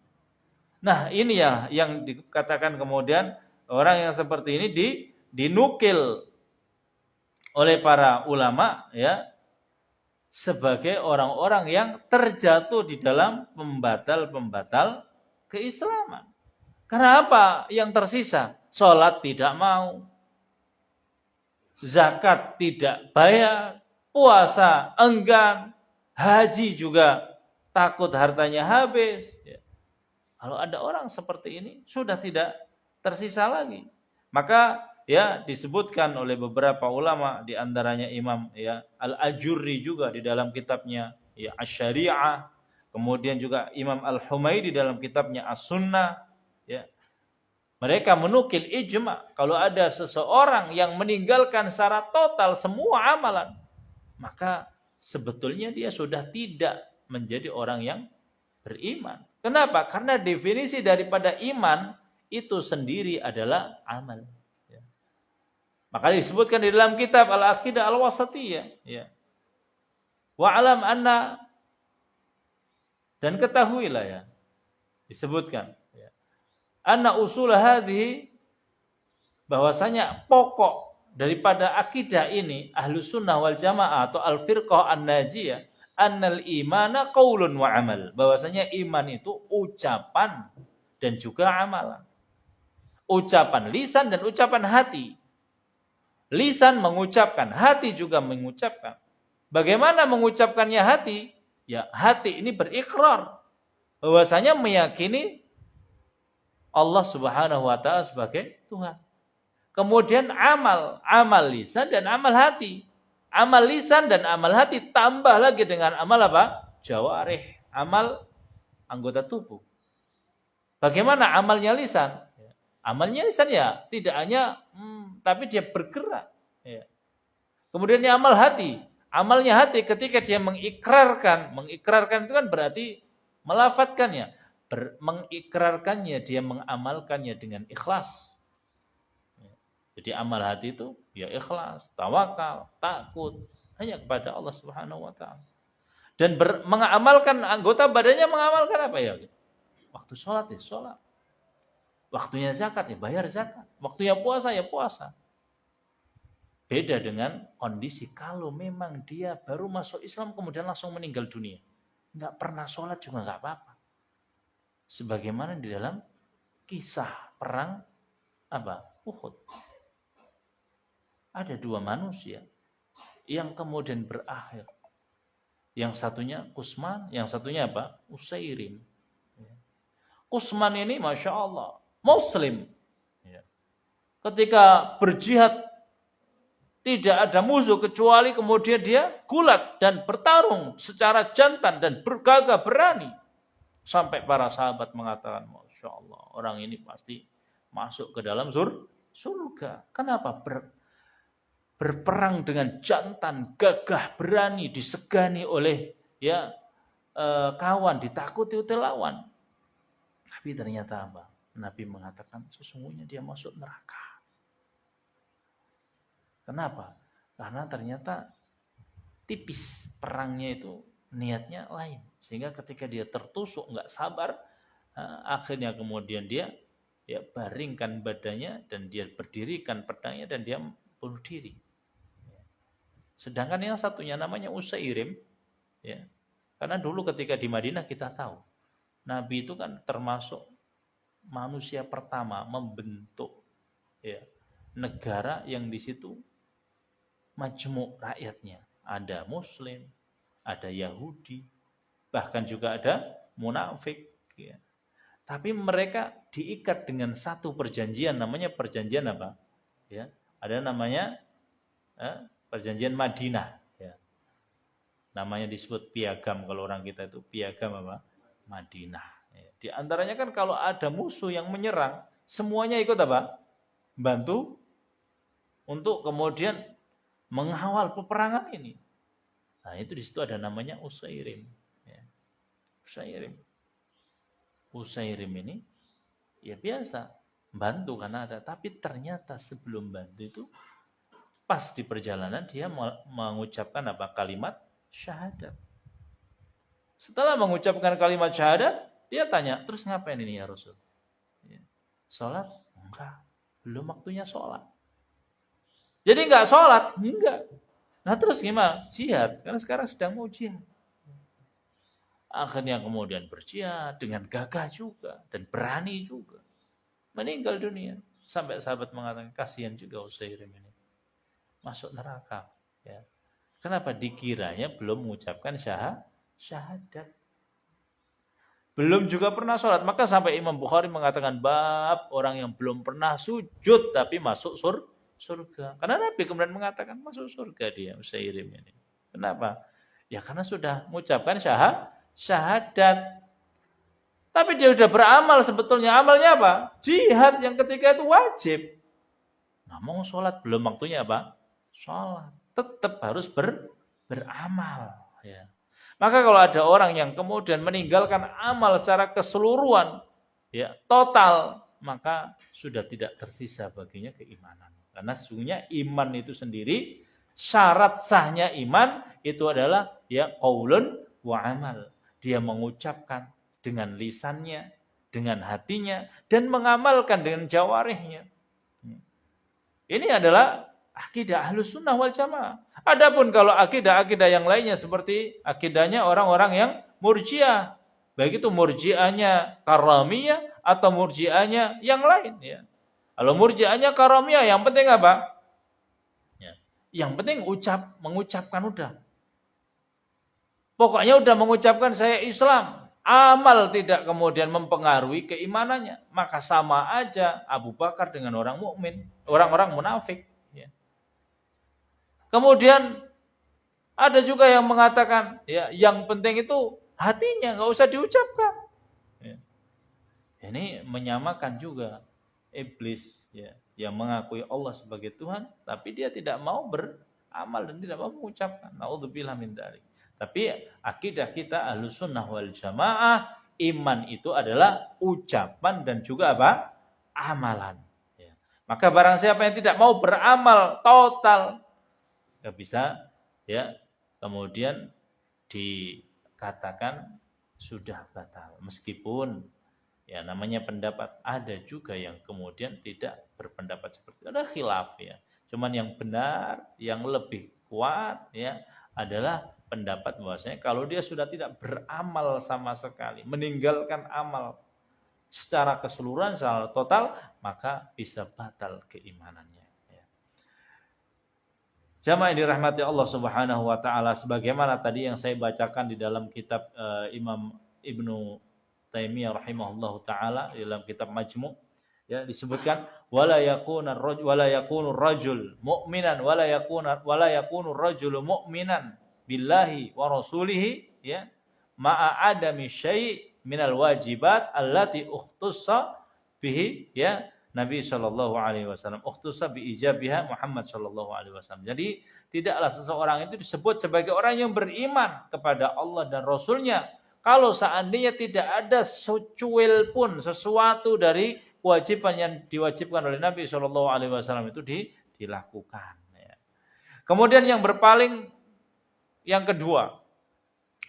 Speaker 1: Nah ini ya yang dikatakan kemudian Orang yang seperti ini dinukil oleh para ulama ya sebagai orang-orang yang terjatuh di dalam pembatal-pembatal keislaman. Karena apa? Yang tersisa, sholat tidak mau, zakat tidak bayar, puasa enggan, haji juga takut hartanya habis. Kalau ada orang seperti ini sudah tidak tersisa lagi. Maka ya disebutkan oleh beberapa ulama di antaranya Imam ya Al-Ajurri juga di dalam kitabnya ya Asy-Syari'ah, kemudian juga Imam Al-Humaidi dalam kitabnya As-Sunnah ya. Mereka menukil ijma kalau ada seseorang yang meninggalkan secara total semua amalan, maka sebetulnya dia sudah tidak menjadi orang yang beriman. Kenapa? Karena definisi daripada iman itu sendiri adalah amal. Ya. Maka disebutkan di dalam kitab Al-Aqidah Al-Wasatiyah. Ya. Wa'alam anna, dan ketahuilah ya, disebutkan. Ya. Anna usul hadhihi, bahwasanya pokok daripada akidah ini Ahlus Sunnah wal Jamaah atau Al-Firqah An-Najiyah, annal imana qaulun wa amal, bahwasanya iman itu ucapan dan juga amalan. Ucapan lisan dan ucapan hati. Lisan mengucapkan, hati juga mengucapkan. Bagaimana mengucapkannya hati? Ya, hati ini berikrar bahwasanya meyakini Allah Subhanahu wa taala sebagai Tuhan. Kemudian amal lisan dan amal hati. Amal lisan dan amal hati tambah lagi dengan amal apa? Jawarih, amal anggota tubuh. Bagaimana amalnya lisan? Amalnya lisan ya tidak hanya tapi dia bergerak. Ya. Kemudian amal hati. Amalnya hati ketika dia mengikrarkan itu kan berarti melafatkannya. Mengikrarkannya, dia mengamalkannya dengan ikhlas. Jadi amal hati itu ya ikhlas, tawakal, takut hanya kepada Allah Subhanahu wa taala. Dan mengamalkan anggota badannya, mengamalkan apa ya? Waktu sholat ya sholat. Waktunya zakat ya bayar zakat. Waktunya puasa ya puasa. Beda dengan kondisi kalau memang dia baru masuk Islam kemudian langsung meninggal dunia. Enggak pernah sholat juga enggak apa-apa. Sebagaimana di dalam kisah perang apa? Uhud. Ada dua manusia yang kemudian berakhir. Yang satunya Kusman, yang satunya apa? Usairim. Kusman ini Masya Allah, Muslim. Ketika berjihad, tidak ada musuh kecuali kemudian dia gulat dan bertarung secara jantan dan bergagah berani. Sampai para sahabat mengatakan, Masya Allah, orang ini pasti masuk ke dalam surga. Kenapa? Berperang dengan jantan, gagah, berani, disegani oleh ya kawan, ditakuti oleh lawan. Tapi ternyata apa? Nabi mengatakan sesungguhnya dia masuk neraka. Kenapa? Karena ternyata tipis perangnya itu niatnya lain. Sehingga ketika dia tertusuk nggak sabar, akhirnya kemudian dia ya baringkan badannya dan dia berdirikan pedangnya dan dia bunuh diri. Sedangkan yang satunya namanya Usairim, ya. Karena dulu ketika di Madinah kita tahu, Nabi itu kan termasuk manusia pertama membentuk ya, negara yang di situ majmuk rakyatnya. Ada Muslim, ada Yahudi, bahkan juga ada munafik. Ya. Tapi mereka diikat dengan satu perjanjian, namanya perjanjian apa? Ya, ada namanya Perjanjian Madinah, ya. Namanya disebut piagam kalau orang kita itu piagam apa? Madinah. Ya. Di antaranya kan kalau ada musuh yang menyerang, semuanya ikut apa? Bantu untuk kemudian mengawal peperangan ini. Nah itu di situ ada namanya Usairim. Ya. Usairim ini ya biasa bantu karena ada, tapi ternyata sebelum bantu itu pas di perjalanan dia mengucapkan apa? Kalimat syahadat. Setelah mengucapkan kalimat syahadat, dia tanya, terus ngapain ini ya Rasul? Ya. Sholat? Enggak. belum waktunya sholat. Jadi nggak sholat, enggak. Nah terus gimana? Jihad, karena sekarang sedang mau jihad. Akhirnya kemudian berjihad dengan gagah juga dan berani juga. Meninggal dunia. Sampai sahabat mengatakan, kasihan juga Usairim ini. Masuk neraka. Ya. Kenapa? Dikiranya belum mengucapkan syahadat. Belum juga pernah sholat. Maka sampai Imam Bukhari mengatakan, bab orang yang belum pernah sujud tapi masuk surga. Karena Nabi kemudian mengatakan masuk surga dia Usairim ini. Kenapa? Ya karena sudah mengucapkan syahadat. Tapi dia sudah beramal sebetulnya. Amalnya apa? Jihad yang ketika itu wajib. Nah mau sholat belum waktunya apa? Sholat. Tetap harus beramal. Ya. Maka kalau ada orang yang kemudian meninggalkan amal secara keseluruhan, ya total, maka sudah tidak tersisa baginya keimanan. Karena sesungguhnya iman itu sendiri, syarat sahnya iman itu adalah ya qaulun wa amal. Dia mengucapkan dengan lisannya, dengan hatinya, dan mengamalkan dengan jawarihnya. Ini adalah akidah Ahlus Sunnah wal Jamaah. Adapun kalau akidah-akidah yang lainnya seperti akidahnya orang-orang yang Murji'ah, baik itu Murji'ahnya Karamiyah atau Murji'ahnya yang lain. Ya. Kalau Murji'ahnya Karamiyah, yang penting apa? Ya. Yang penting mengucapkan udah. Pokoknya udah mengucapkan saya Islam. Amal tidak kemudian mempengaruhi keimanannya. Maka sama aja Abu Bakar dengan orang mukmin, orang-orang munafik. Ya. Kemudian ada juga yang mengatakan, ya, yang penting itu hatinya, nggak usah diucapkan. Ya. Ini menyamakan juga iblis, ya, yang mengakui Allah sebagai Tuhan, tapi dia tidak mau beramal dan tidak mau mengucapkan. Naudzubillah min dzalik. Tapi akidah kita Ahlus Sunnah wal Jamaah, iman itu adalah ucapan dan juga apa? Amalan. Ya. Maka barang siapa yang tidak mau beramal total, nggak bisa, ya, kemudian dikatakan sudah batal. Meskipun ya namanya pendapat, ada juga yang kemudian tidak berpendapat seperti itu. Ada khilaf ya. Cuman yang benar, yang lebih kuat ya adalah pendapat bahwasanya kalau dia sudah tidak beramal sama sekali, meninggalkan amal secara keseluruhan, secara total, maka bisa batal keimanannya. Jamaah yang dirahmati Allah Subhanahu wa taala, sebagaimana tadi yang saya bacakan di dalam kitab Imam Ibnu Taimiyah rahimahullahu taala, di dalam kitab Majmu', ya, disebutkan wala yakunu rajul mu'minan wala yakunu rajulu mu'minan billahi wa rasulihi, ya, ma'a adami syai' minal wajibat allati ukhtussa bihi, ya, Nabi sallallahu alaihi wasallam, ukhtussa bi ijabiha Muhammad sallallahu alaihi wasallam. Jadi tidaklah seseorang itu disebut sebagai orang yang beriman kepada Allah dan Rasulnya kalau seandainya tidak ada secuil pun sesuatu dari kewajiban yang diwajibkan oleh Nabi sallallahu alaihi wasallam itu dilakukan. Kemudian yang berpaling yang kedua,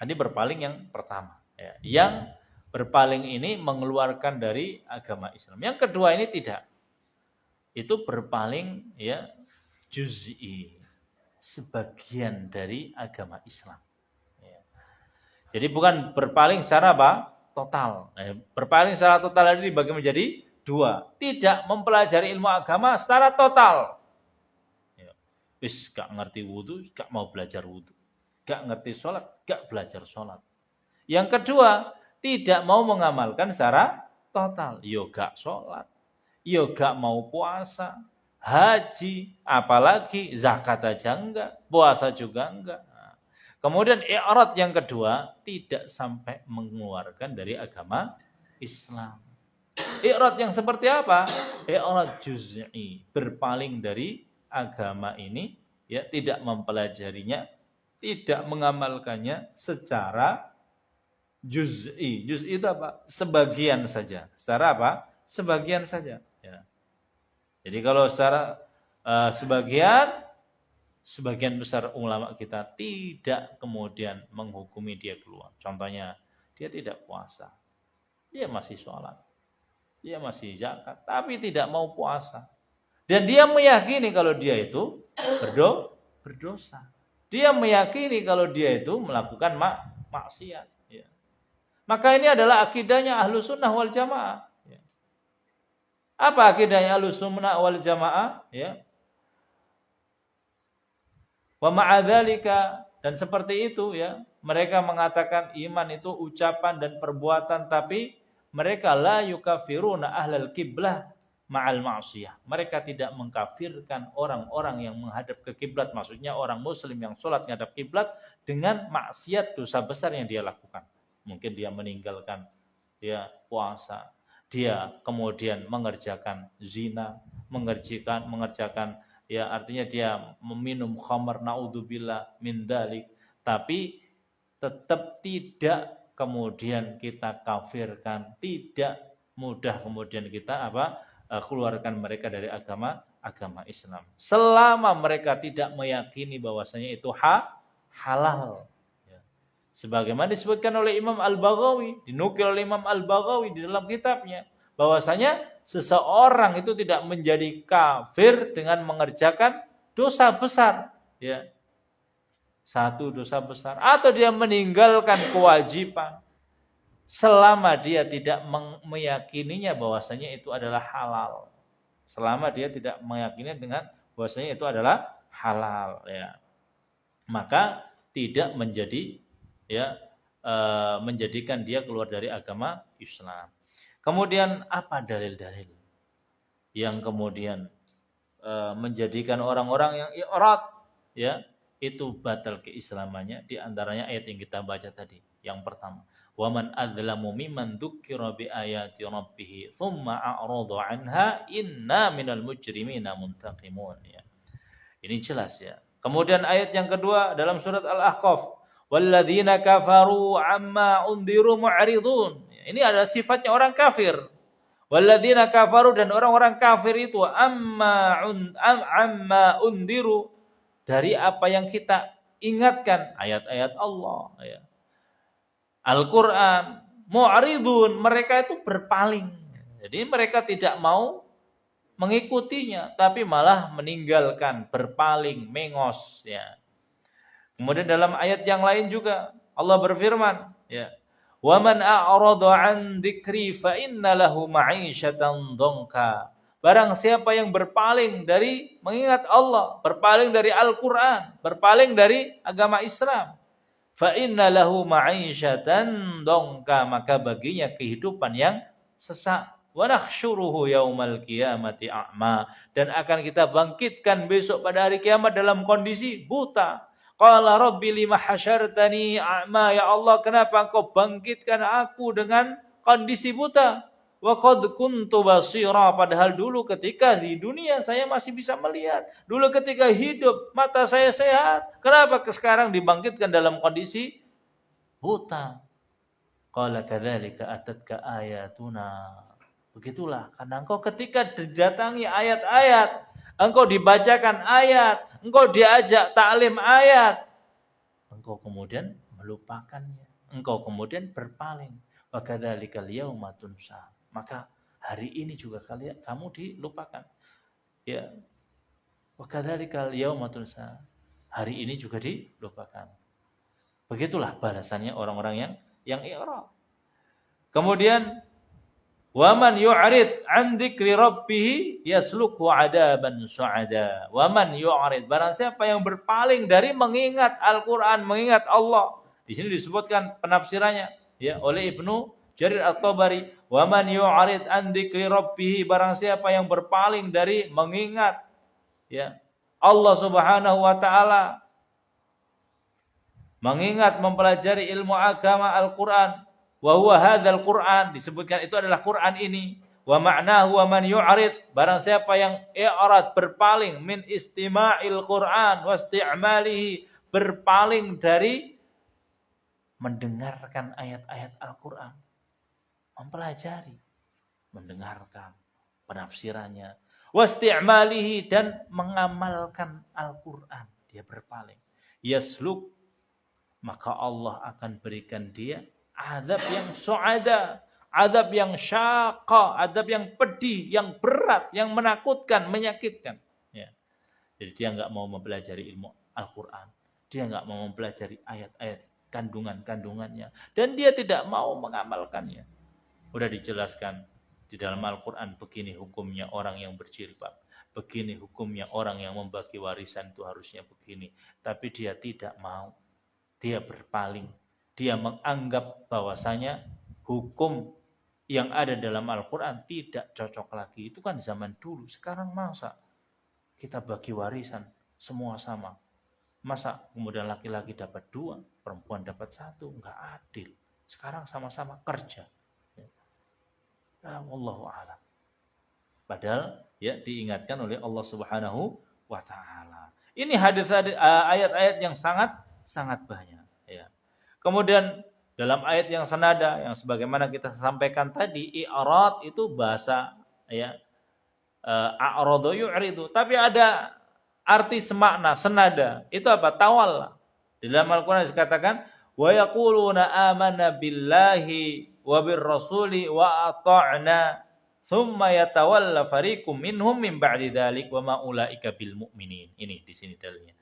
Speaker 1: tadi berpaling yang pertama, ya. Yang berpaling ini mengeluarkan dari agama Islam. Yang kedua ini tidak. Itu berpaling ya juz'i, sebagian dari agama Islam. Ya. Jadi bukan berpaling secara apa? Total. Berpaling secara total ini dibagi menjadi dua. Tidak mempelajari ilmu agama secara total. Wis gak ngerti wudu, gak mau belajar wudu. Gak ngerti sholat, gak belajar sholat. Yang kedua, tidak mau mengamalkan secara total. Yo gak sholat, yo gak mau puasa, haji, apalagi zakat aja enggak, puasa juga enggak. Kemudian i'rad yang kedua, tidak sampai mengeluarkan dari agama Islam. I'rad yang seperti apa? I'rad juz'i, berpaling dari agama ini, ya, tidak mempelajarinya, tidak mengamalkannya secara juz'i. Juz'i itu apa? Sebagian saja. Secara apa? Sebagian saja. Ya. Jadi kalau secara sebagian besar ulama kita tidak kemudian menghukumi dia keluar. Contohnya, dia tidak puasa, dia masih sholat, dia masih zakat, tapi tidak mau puasa. Dan dia meyakini kalau dia itu berdosa. Dia meyakini kalau dia itu melakukan maksiat. Ya. Maka ini adalah akidahnya Ahlus Sunnah wal Jamaah. Ya. Apa akidahnya Ahlus Sunnah wal Jamaah? Ya. Wa ma'adzalika, dan seperti itu ya, mereka mengatakan iman itu ucapan dan perbuatan, tapi mereka la yukafiruna ahlal kiblah ma'al ma'siyah. Mereka tidak mengkafirkan orang-orang yang menghadap ke kiblat, maksudnya orang muslim yang sholat menghadap kiblat dengan maksiat dosa besar yang dia lakukan. Mungkin dia meninggalkan ya puasa, dia kemudian mengerjakan zina, mengerjakan ya artinya dia meminum khamar, naudzubillah min dzalik, tapi tetap tidak kemudian kita kafirkan, tidak mudah kemudian kita keluarkan mereka dari agama Islam. Selama mereka tidak meyakini bahwasanya itu halal. Ya. Sebagaimana disebutkan oleh Imam Al-Baghawi, dinukil oleh Imam Al-Baghawi di dalam kitabnya, bahwasanya seseorang itu tidak menjadi kafir dengan mengerjakan dosa besar, ya. Satu dosa besar, atau dia meninggalkan kewajiban selama dia tidak meyakininya bahwasanya itu adalah halal. Selama dia tidak meyakini dengan bahwasanya itu adalah halal, ya. Maka tidak menjadi menjadikan dia keluar dari agama Islam. Kemudian apa dalil-dalil yang kemudian menjadikan orang-orang yang i'rad ya itu batal keislamannya? Di antaranya ayat yang kita baca tadi. Yang pertama, wa man adzlamu mimman dzukira bi ayati rabbih tsumma a'rada 'anha inna minal mujrimina muntaqimun, ya. Ini jelas, ya. Kemudian ayat yang kedua dalam surat Al-Ahqaf, walladzina kafaru 'amma undiru mu'ridun. Ini adalah sifatnya orang kafir. Walladzina kafaru, dan orang-orang kafir itu amma undiru, dari apa yang kita ingatkan, ayat-ayat Allah, ya. Al-Quran, mu'ridun, mereka itu berpaling. Jadi mereka tidak mau mengikutinya, tapi malah meninggalkan, berpaling, mengos, ya. Kemudian dalam ayat yang lain juga Allah berfirman, ya, wa man a'rada 'an dzikri fa inna lahu ma'isyatan dhanka. Barang siapa yang berpaling dari mengingat Allah, berpaling dari Al-Quran, berpaling dari agama Islam, fa inna lahu ma'isyatan dhanka, maka baginya kehidupan yang sesak. Wa nahsyuruhu yaumal qiyamati a'ma, dan akan kita bangkitkan besok pada hari kiamat dalam kondisi buta. Qala rabbi lima hasyartani a'ma, ya Allah, kenapa engkau bangkitkan aku dengan kondisi buta? Wa qad kuntu basira, padahal dulu ketika di dunia saya masih bisa melihat. Dulu ketika hidup mata saya sehat. Kenapa sekarang dibangkitkan dalam kondisi buta? Qala kadzalika atatka ayatuna. Begitulah, karena engkau ketika didatangi ayat-ayat, engkau dibacakan ayat, engkau diajak taklim ayat, engkau kemudian melupakannya, engkau kemudian berpaling. Wa kadzalikal yauma tunsa. Maka hari ini juga kamu dilupakan. Ya. Wa kadzalikal yauma tunsa. Hari ini juga dilupakan. Begitulah balasannya orang-orang yang i'rad. Kemudian wa man yu'rid 'an dzikri rabbih yaslukhu 'adaban su'ada. Wa man yu'rid, barang siapa yang berpaling dari mengingat Al-Qur'an, mengingat Allah. Di sini disebutkan penafsirannya ya oleh Ibnu Jarir At-Tabari, wa man yu'rid 'an dzikri rabbih, barang siapa yang berpaling dari mengingat ya Allah Subhanahu wa taala, mengingat mempelajari ilmu agama Al-Qur'an. Wa huwa hadzal Qur'an, disebutkan itu adalah Qur'an ini. Wa ma'nahu wa man yu'rid, barang siapa yang i'rad, berpaling, min istima'il Qur'an wa isti'malihi, berpaling dari mendengarkan ayat-ayat Al-Qur'an, mempelajari, mendengarkan penafsirannya, wa isti'malihi, dan mengamalkan Al-Qur'an, dia berpaling. Yasluk, maka Allah akan berikan dia azab yang su'ada, Adab yang syaqa, adab yang pedih, yang berat, yang menakutkan, menyakitkan. Ya. Jadi dia nggak mau mempelajari ilmu Al-Quran. Dia nggak mau mempelajari ayat-ayat kandungan-kandungannya. Dan dia tidak mau mengamalkannya. Udah dijelaskan di dalam Al-Quran, begini hukumnya orang yang berjilbab. Begini hukumnya orang yang membagi warisan itu harusnya begini. Tapi dia tidak mau. Dia berpaling. Dia menganggap bahwasanya hukum yang ada dalam Al-Quran tidak cocok lagi. Itu kan zaman dulu. Sekarang masa kita bagi warisan semua sama. Masa kemudian laki-laki dapat 2, perempuan dapat 1. Enggak adil. Sekarang sama-sama kerja. Wallahu a'lam. Padahal ya diingatkan oleh Allah Subhanahu wa taala. Ini ayat-ayat yang sangat banyak ya. Kemudian dalam ayat yang senada yang sebagaimana kita sampaikan tadi, i'rad itu bahasa ya, a'radu yu'ridu, tapi ada arti semakna, senada. Itu apa? Tawalla. Di dalam Al-Qur'an dikatakan wa yaquluna amanna billahi wa birrasuli wa ata'na thumma yatawalla fariqum minhum min ba'di dzalik wa ma ulaika bil mu'minin. Ini di sini dalilnya.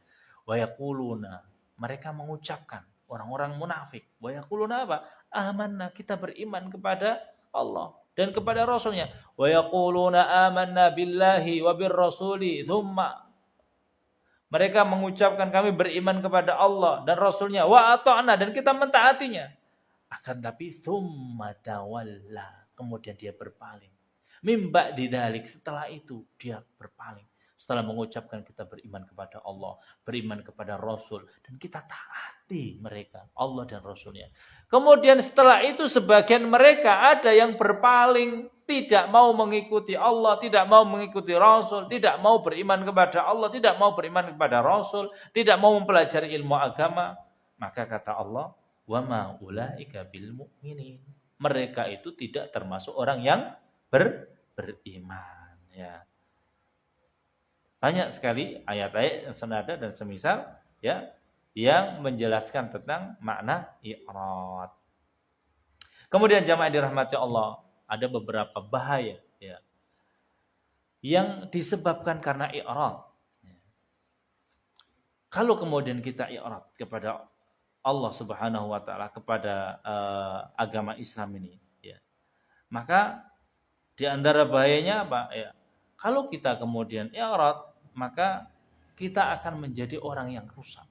Speaker 1: Wa yaquluna, mereka mengucapkan, orang-orang munafik. Wa yaquluna apa? Amanna, kita beriman kepada Allah dan kepada Rasulnya. Wa yaquluna amanna billahi wa birrasuli thumma, mereka mengucapkan kami beriman kepada Allah dan Rasulnya. Wa ata'na, dan kita mentaatinya. Akan tapi thumma tawalla, kemudian dia berpaling. Mim ba'di dzalik, setelah itu dia berpaling. Setelah mengucapkan kita beriman kepada Allah, beriman kepada Rasul, dan kita taati mereka, Allah dan Rasulnya. Kemudian setelah itu sebagian mereka ada yang berpaling, tidak mau mengikuti Allah, tidak mau mengikuti Rasul, tidak mau beriman kepada Allah, tidak mau beriman kepada Rasul, tidak mau mempelajari ilmu agama. Maka kata Allah, wa ma ulaika bil mu'minin. Mereka itu tidak termasuk orang yang beriman. Ya. Banyak sekali ayat-ayat yang senada dan semisal ya yang menjelaskan tentang makna i'rad. Kemudian jamaah dirahmati Allah, ada beberapa bahaya ya yang disebabkan karena i'rad. Kalau kemudian kita i'rad kepada Allah Subhanahu wa taala, kepada agama Islam ini ya, maka di antara bahayanya apa ya? Kalau kita kemudian i'rad, maka kita akan menjadi orang yang rusak.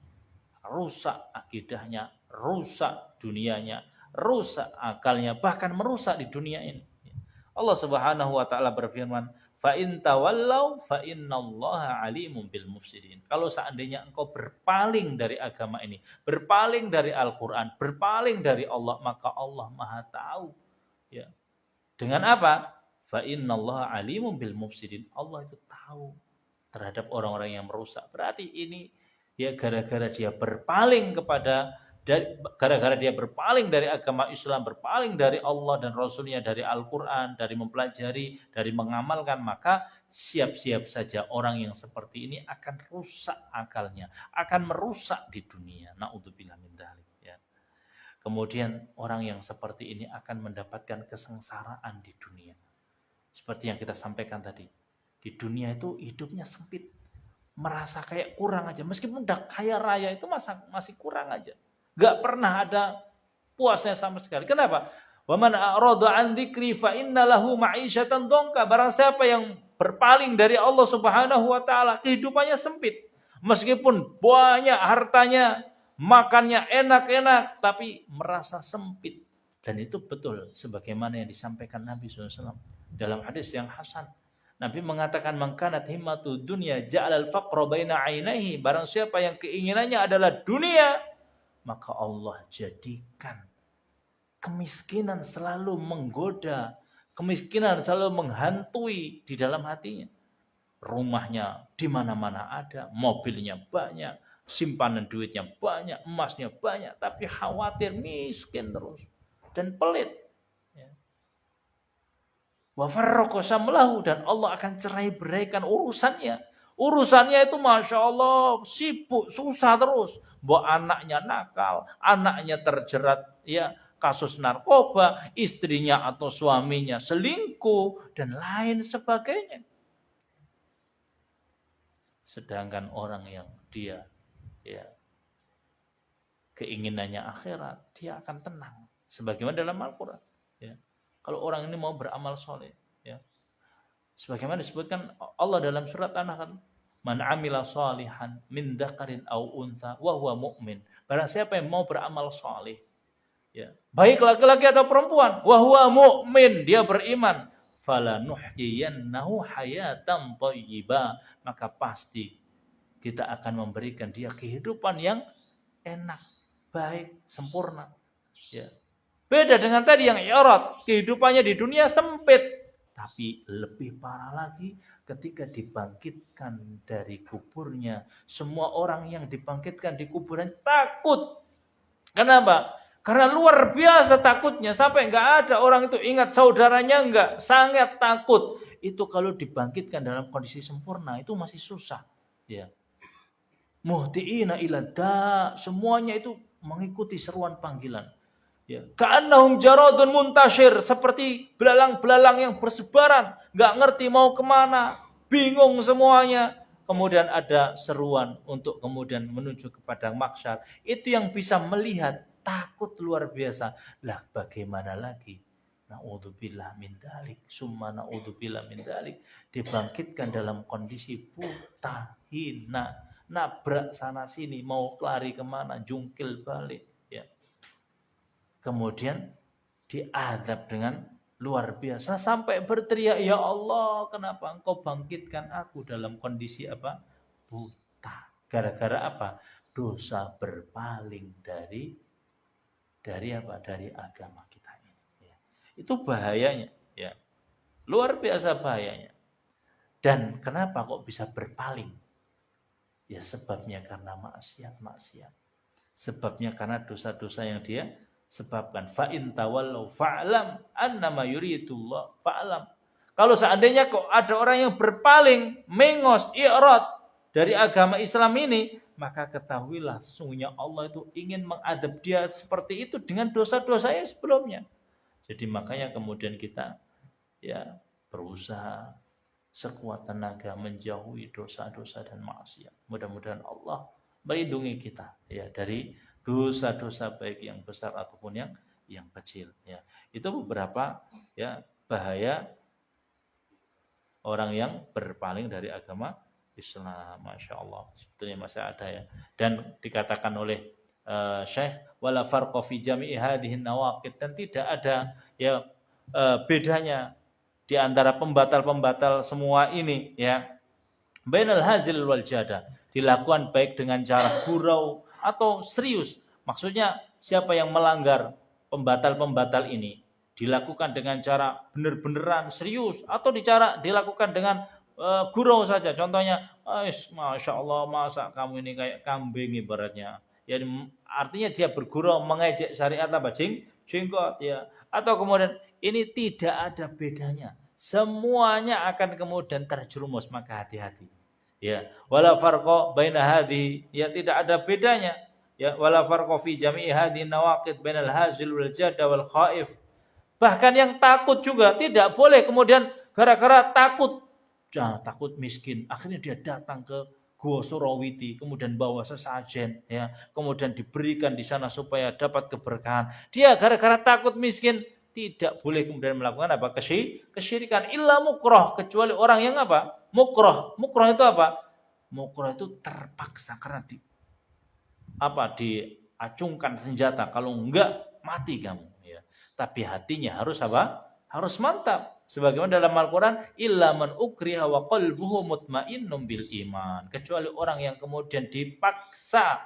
Speaker 1: Rusak akidahnya, rusak dunianya, rusak akalnya, bahkan merusak di dunia ini. Allah Subhanahu wa taala berfirman, "Fa in tawallaw fa innallaha alimun bil mufsidin." Kalau seandainya engkau berpaling dari agama ini, berpaling dari Al-Qur'an, berpaling dari Allah, maka Allah Maha tahu. Ya. Dengan apa? Fa innallaha alimun bil mufsidin. Allah itu tahu terhadap orang-orang yang merusak. Berarti ini ya gara-gara dia berpaling gara-gara dia berpaling dari agama Islam, berpaling dari Allah dan Rasulnya, dari Al-Quran, dari mempelajari, dari mengamalkan, maka siap-siap saja orang yang seperti ini akan rusak akalnya, akan merusak di dunia. Na'udzubillah min dzalik ya. Kemudian orang yang seperti ini akan mendapatkan kesengsaraan di dunia. Seperti yang kita sampaikan tadi. Di dunia itu hidupnya sempit. Merasa kayak kurang aja. Meskipun udah kaya raya itu masih kurang aja. Gak pernah ada puasnya sama sekali. Kenapa? Wa man a'rada 'an dzikri fa inna lahu ma'isyatan dhanka. Barang siapa yang berpaling dari Allah Subhanahu wa taala, kehidupannya sempit. Meskipun banyak hartanya, makannya enak-enak, tapi merasa sempit. Dan itu betul sebagaimana yang disampaikan Nabi SAW dalam hadis yang hasan. Nabi mengatakan, "Man kanat himmatu dunya ja'alal faqra baina 'ainaihi." Barang siapa yang keinginannya adalah dunia, maka Allah jadikan kemiskinan selalu menggoda, kemiskinan selalu menghantui di dalam hatinya. Rumahnya di mana-mana ada, mobilnya banyak, simpanan duitnya banyak, emasnya banyak, tapi khawatir miskin terus dan pelit. Wa farraqa samlahu, dan Allah akan cerai beraikan urusannya. Urusannya itu Masya Allah sibuk, susah terus. Bahwa anaknya nakal, anaknya terjerat ya kasus narkoba, istrinya atau suaminya selingkuh dan lain sebagainya. Sedangkan orang yang dia ya keinginannya akhirat, dia akan tenang. Sebagaimana dalam Al-Quran. Ya. Kalau orang ini mau beramal soleh, ya. Sebagaimana disebutkan Allah dalam surat An-Nahl, man amila salihan min dzakarin aw untha wa huwa mu'min. Barang siapa yang mau beramal soleh, ya, baik laki-laki atau perempuan, wa huwa mu'min, dia beriman, falanuhyiyannahu hayatan thayyibah, maka pasti kita akan memberikan dia kehidupan yang enak, baik, sempurna. Ya. Beda dengan tadi yang i'rad, kehidupannya di dunia sempit, tapi lebih parah lagi ketika dibangkitkan dari kuburnya. Semua orang yang dibangkitkan di kuburan takut. Kenapa? Karena luar biasa takutnya, sampai nggak ada orang itu ingat saudaranya, nggak, sangat takut. Itu kalau dibangkitkan dalam kondisi sempurna itu masih susah. Ya. Muhtiina ila da, semuanya itu mengikuti seruan panggilan. Ya. Ka'annahum jaradun muntashir, seperti belalang-belalang yang bersebaran, nggak ngerti mau kemana, bingung semuanya. Kemudian ada seruan untuk kemudian menuju ke padang mahsyar. Itu yang bisa melihat, takut luar biasa. Lah bagaimana lagi? Na'udzubillah min dzalik, summa na'udzubillah min dzalik, dibangkitkan dalam kondisi buta, hina, nabrak sana sini, mau lari kemana, jungkil balik, ya. Kemudian diazab dengan luar biasa sampai berteriak, ya Allah, kenapa engkau bangkitkan aku dalam kondisi apa? Buta. Gara-gara apa? Dosa berpaling dari apa? Dari agama kita ini. Ya. Itu bahayanya, ya. Luar biasa bahayanya. Dan kenapa kok bisa berpaling? Ya sebabnya karena maksiat. Sebabnya karena dosa-dosa yang dia sebabkan. Fa in tawallau fa'lam annama yuridullah fa'lam. Kalau seandainya kok ada orang yang berpaling, mengos, i'rad dari agama Islam ini, maka ketahuilah sesungguhnya Allah itu ingin mengadab dia seperti itu dengan dosa-dosa yang sebelumnya. Jadi makanya kemudian kita ya berusaha sekuat tenaga menjauhi dosa-dosa dan maksiat. Mudah-mudahan Allah melindungi kita ya dari dosa-dosa baik yang besar ataupun yang kecil ya. Itu beberapa ya bahaya orang yang berpaling dari agama Islam. Masya Allah, sebetulnya masih ada ya. Dan dikatakan oleh Syekh wala farqa fi jami'i hadhihi nawaqid, dan tidak ada ya bedanya di antara pembatal-pembatal semua ini ya. Bainal hazil wal jada, dilakukan baik dengan cara gurau atau serius. Maksudnya siapa yang melanggar pembatal-pembatal ini dilakukan dengan cara benar-beneran serius atau dilakukan dengan gurau saja. Contohnya, Masya Allah, masa kamu ini kayak kambing ibaratnya. Ya, artinya dia bergurau mengejek syariat apa? Jenggot ya. Atau kemudian ini tidak ada bedanya. Semuanya akan kemudian terjerumus, maka hati-hati. Ya, wala farqa baina hadhi, ya tidak ada bedanya. Ya, wala farqa fi jami'i hadhi nawaqid bainal hazil wal jada wal khaif. Bahkan yang takut juga tidak boleh kemudian gara-gara takut miskin, akhirnya dia datang ke Gua Surawiti, kemudian bawa sesajen, ya, kemudian diberikan di sana supaya dapat keberkahan. Dia gara-gara takut miskin tidak boleh kemudian melakukan apa? Kesyirikan. Illa mukroh, kecuali orang yang apa? Mukroh. Mukroh itu apa? Mukroh itu terpaksa karena diacungkan senjata. Kalau enggak mati kamu. Ya. Tapi hatinya harus apa? Harus mantap. Sebagaimana dalam Al-Quran, illa man ukriha wa qalbuhu mutmainnun bil iman. Kecuali orang yang kemudian dipaksa,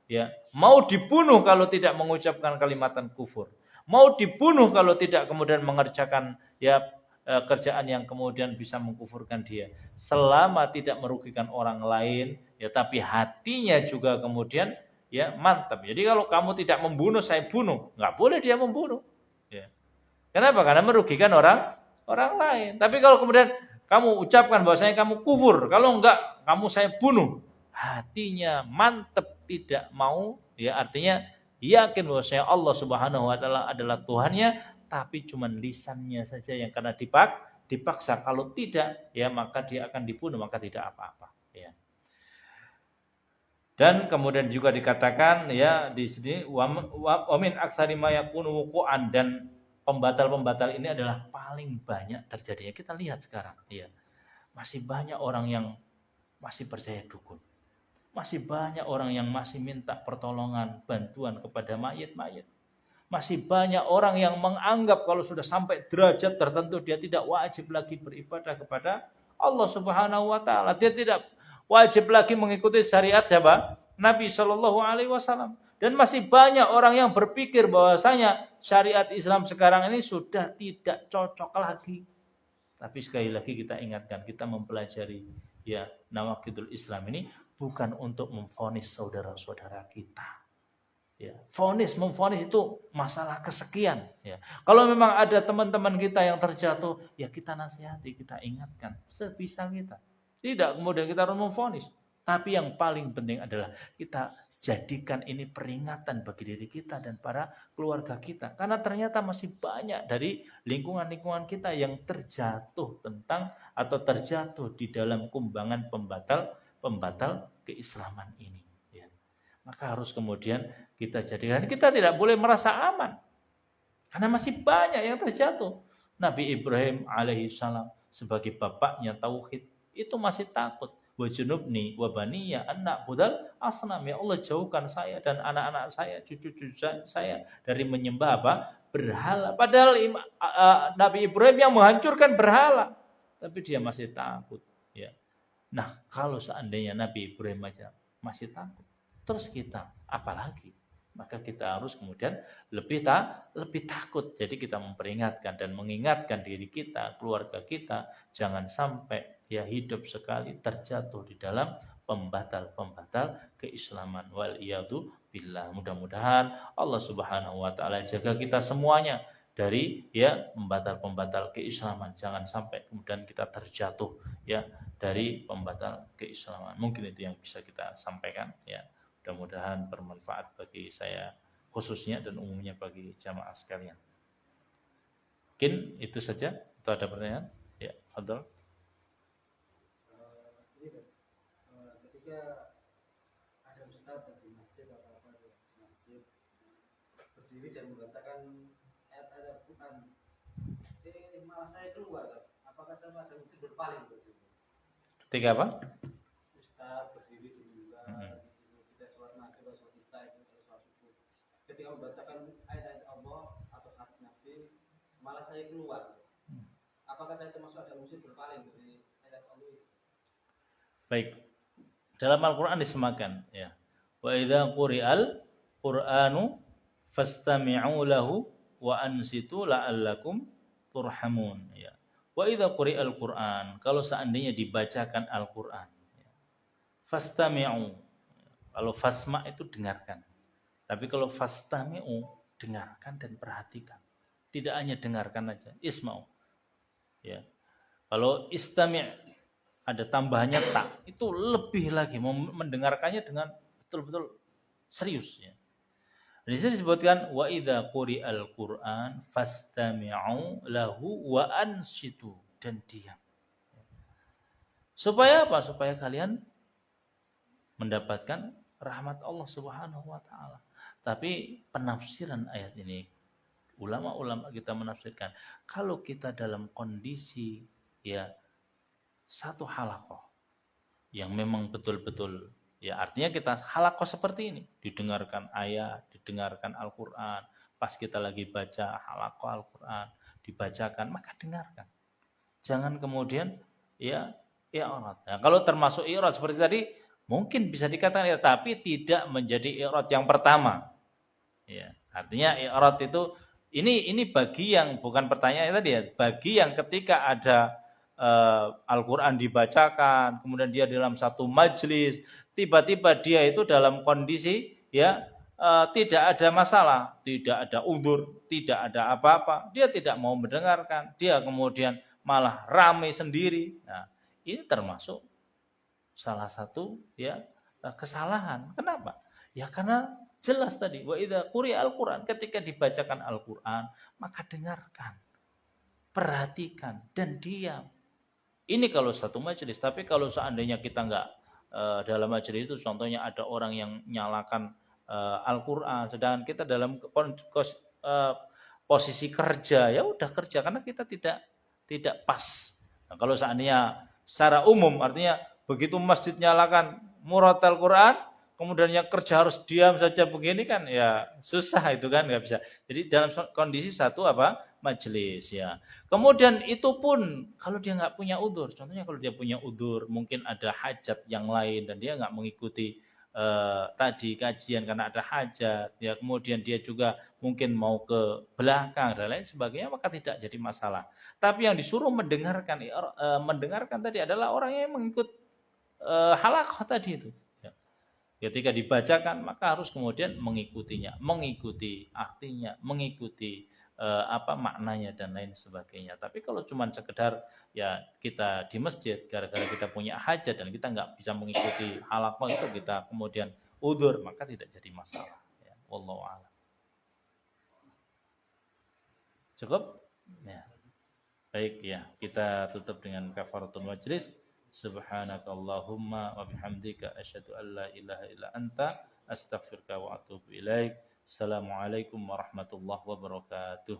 Speaker 1: ya, mau dibunuh kalau tidak mengucapkan kalimatan kufur. Mau dibunuh kalau tidak kemudian mengerjakan ya kerjaan yang kemudian bisa mengkufurkan dia. Selama tidak merugikan orang lain, ya, tapi hatinya juga kemudian ya mantap. Jadi kalau kamu tidak membunuh, saya bunuh. Nggak boleh dia membunuh. Ya. Kenapa? Karena merugikan orang lain. Tapi kalau kemudian kamu ucapkan bahwasanya kamu kufur, kalau enggak kamu saya bunuh. Hatinya mantap, tidak mau, ya artinya yakin bahwasanya Allah Subhanahu wa taala adalah Tuhannya, tapi cuman lisannya saja yang karena dipaksa. Kalau tidak, ya maka dia akan dibunuh, maka tidak apa-apa, ya. Dan kemudian juga dikatakan ya di sini wa min aktsari ma yakunu wuqu'an, dan pembatal-pembatal ini adalah paling banyak terjadinya. Kita lihat sekarang, ya. Masih banyak orang yang masih percaya dukun. Masih banyak orang yang masih minta pertolongan, bantuan kepada mayit-mayit. Masih banyak orang yang menganggap kalau sudah sampai derajat tertentu dia tidak wajib lagi beribadah kepada Allah Subhanahu wa taala. Dia tidak wajib lagi mengikuti syariat siapa? Nabi Shallallahu alaihi wasallam. Dan masih banyak orang yang berpikir bahwasanya syariat Islam sekarang ini sudah tidak cocok lagi. Tapi sekali lagi kita ingatkan, kita mempelajari ya Nawaqidul Islam ini bukan untuk memvonis saudara-saudara kita. Ya, memvonis itu masalah kesekian. Ya. Kalau memang ada teman-teman kita yang terjatuh, ya kita nasihati, kita ingatkan sebisa kita. Tidak kemudian kita harus memvonis. Tapi yang paling penting adalah kita jadikan ini peringatan bagi diri kita dan para keluarga kita. Karena ternyata masih banyak dari lingkungan-lingkungan kita yang terjatuh tentang atau terjatuh di dalam kumbangan pembatal keislaman ini. Ya. Maka harus kemudian kita jadikan, kita tidak boleh merasa aman. Karena masih banyak yang terjatuh. Nabi Ibrahim alaihissalam sebagai bapaknya tauhid itu masih takut. Wa junubni wa baniya an na'budal asnam, ya Allah jauhkan saya dan anak-anak saya, cucu-cucu saya dari menyembah apa? Berhala. Padahal Nabi Ibrahim yang menghancurkan berhala, tapi dia masih takut, ya. Nah, kalau seandainya Nabi Ibrahim aja masih takut, terus kita apalagi? Maka kita harus kemudian lebih takut. Jadi kita memperingatkan dan mengingatkan diri kita, keluarga kita, jangan sampai ya hidup sekali terjatuh di dalam pembatal keislaman. Wal iyadu billah. Mudah-mudahan Allah Subhanahu wa taala jaga kita semuanya dari ya pembatal keislaman. Jangan sampai kemudian kita terjatuh ya dari pembatal keislaman. Mungkin itu yang bisa kita sampaikan ya. Mudah-mudahan bermanfaat bagi saya khususnya dan umumnya bagi jamaah sekalian. Mungkin itu saja. Atau ada pertanyaan? Ya, Fadhil.
Speaker 2: Ketika ada ustaz di masjid atau apa di masjid berdiri dan membacakan ayat-ayat Al-Quran, malah saya keluar, apakah saya ada unsur berpaling?
Speaker 1: Ketika apa?
Speaker 2: Ustaz berdiri di mimbar, kita sholat maghrib atau sholat isya itu sholat subuh. Ketika membacakan ayat-ayat Allah atau hadis Nabi, malah saya keluar. Apakah saya termasuk ada unsur berpaling dari ayat Allah itu?
Speaker 1: Baik. Dalam Al-Quran disemakan ya. Wa idza quri'al Qur'anu fastami'u lahu wa ansitu la'allakum turhamun ya. Wa idza quri'al Qur'an, kalau seandainya dibacakan Al-Qur'an ya. Fastami'u. Kalau fasma itu dengarkan. Tapi kalau fastami'u, dengarkan dan perhatikan. Tidak hanya dengarkan aja, isma'u. Ya. Kalau istami' ada tambahannya tak, itu lebih lagi mendengarkannya dengan betul-betul serius ya. Di sini disebutkan wa idza quri'al Qur'an fastami'u lahu wa ansitu, dan diam. Supaya apa? Supaya kalian mendapatkan rahmat Allah Subhanahu wa taala. Tapi penafsiran ayat ini ulama-ulama kita menafsirkan, kalau kita dalam kondisi ya satu halaqah yang memang betul-betul ya, artinya kita halaqah seperti ini, didengarkan ayat, didengarkan Al-Qur'an, pas kita lagi baca halaqah Al-Qur'an dibacakan, maka dengarkan. Jangan kemudian ya i'rad. Nah, kalau termasuk i'rad seperti tadi mungkin bisa dikatakan ya, tapi tidak menjadi i'rad yang pertama. Ya, artinya i'rad itu ini bagi yang bukan pertanyaan tadi ya, bagi yang ketika ada Al-Quran dibacakan, kemudian dia dalam satu majelis, tiba-tiba dia itu dalam kondisi ya tidak ada masalah, tidak ada udzur, tidak ada apa-apa, dia tidak mau mendengarkan, dia kemudian malah ramai sendiri. Nah, ini termasuk salah satu ya kesalahan. Kenapa? Ya karena Jelas tadi, wa idza quri'a al-Qur'an, ketika dibacakan Al-Qur'an, maka dengarkan, perhatikan dan diam. Ini kalau satu majelis, tapi kalau seandainya kita enggak dalam majelis itu contohnya ada orang yang nyalakan Al-Qur'an sedangkan kita dalam posisi kerja, ya udah kerja karena kita tidak pas. Nah, kalau seandainya secara umum artinya begitu masjid nyalakan murattal Quran, kemudian yang kerja harus diam saja begini kan ya susah itu kan nggak bisa. Jadi dalam kondisi satu majelis ya. Kemudian itu pun kalau dia nggak punya udzur, contohnya kalau dia punya udzur mungkin ada hajat yang lain dan dia nggak mengikuti tadi kajian karena ada hajat ya, kemudian dia juga mungkin mau ke belakang dan lain sebagainya, maka tidak jadi masalah. Tapi yang disuruh mendengarkan tadi adalah orang yang mengikut halaqah tadi itu. Ketika dibacakan maka harus kemudian mengikutinya, mengikuti artinya, mengikuti maknanya dan lain sebagainya. Tapi kalau cuma sekedar ya kita di masjid gara-gara kita punya hajat dan kita nggak bisa mengikuti halaqah itu, kita kemudian udzur, maka tidak jadi masalah. Ya, wallahu a'lam. Cukup? Ya. Baik ya, kita tutup dengan kafaratul majlis. Subhanakallahumma wa bihamdika asyhadu an la ilaha illa anta astaghfiruka wa atubu ilaik. Assalamualaikum warahmatullahi wabarakatuh.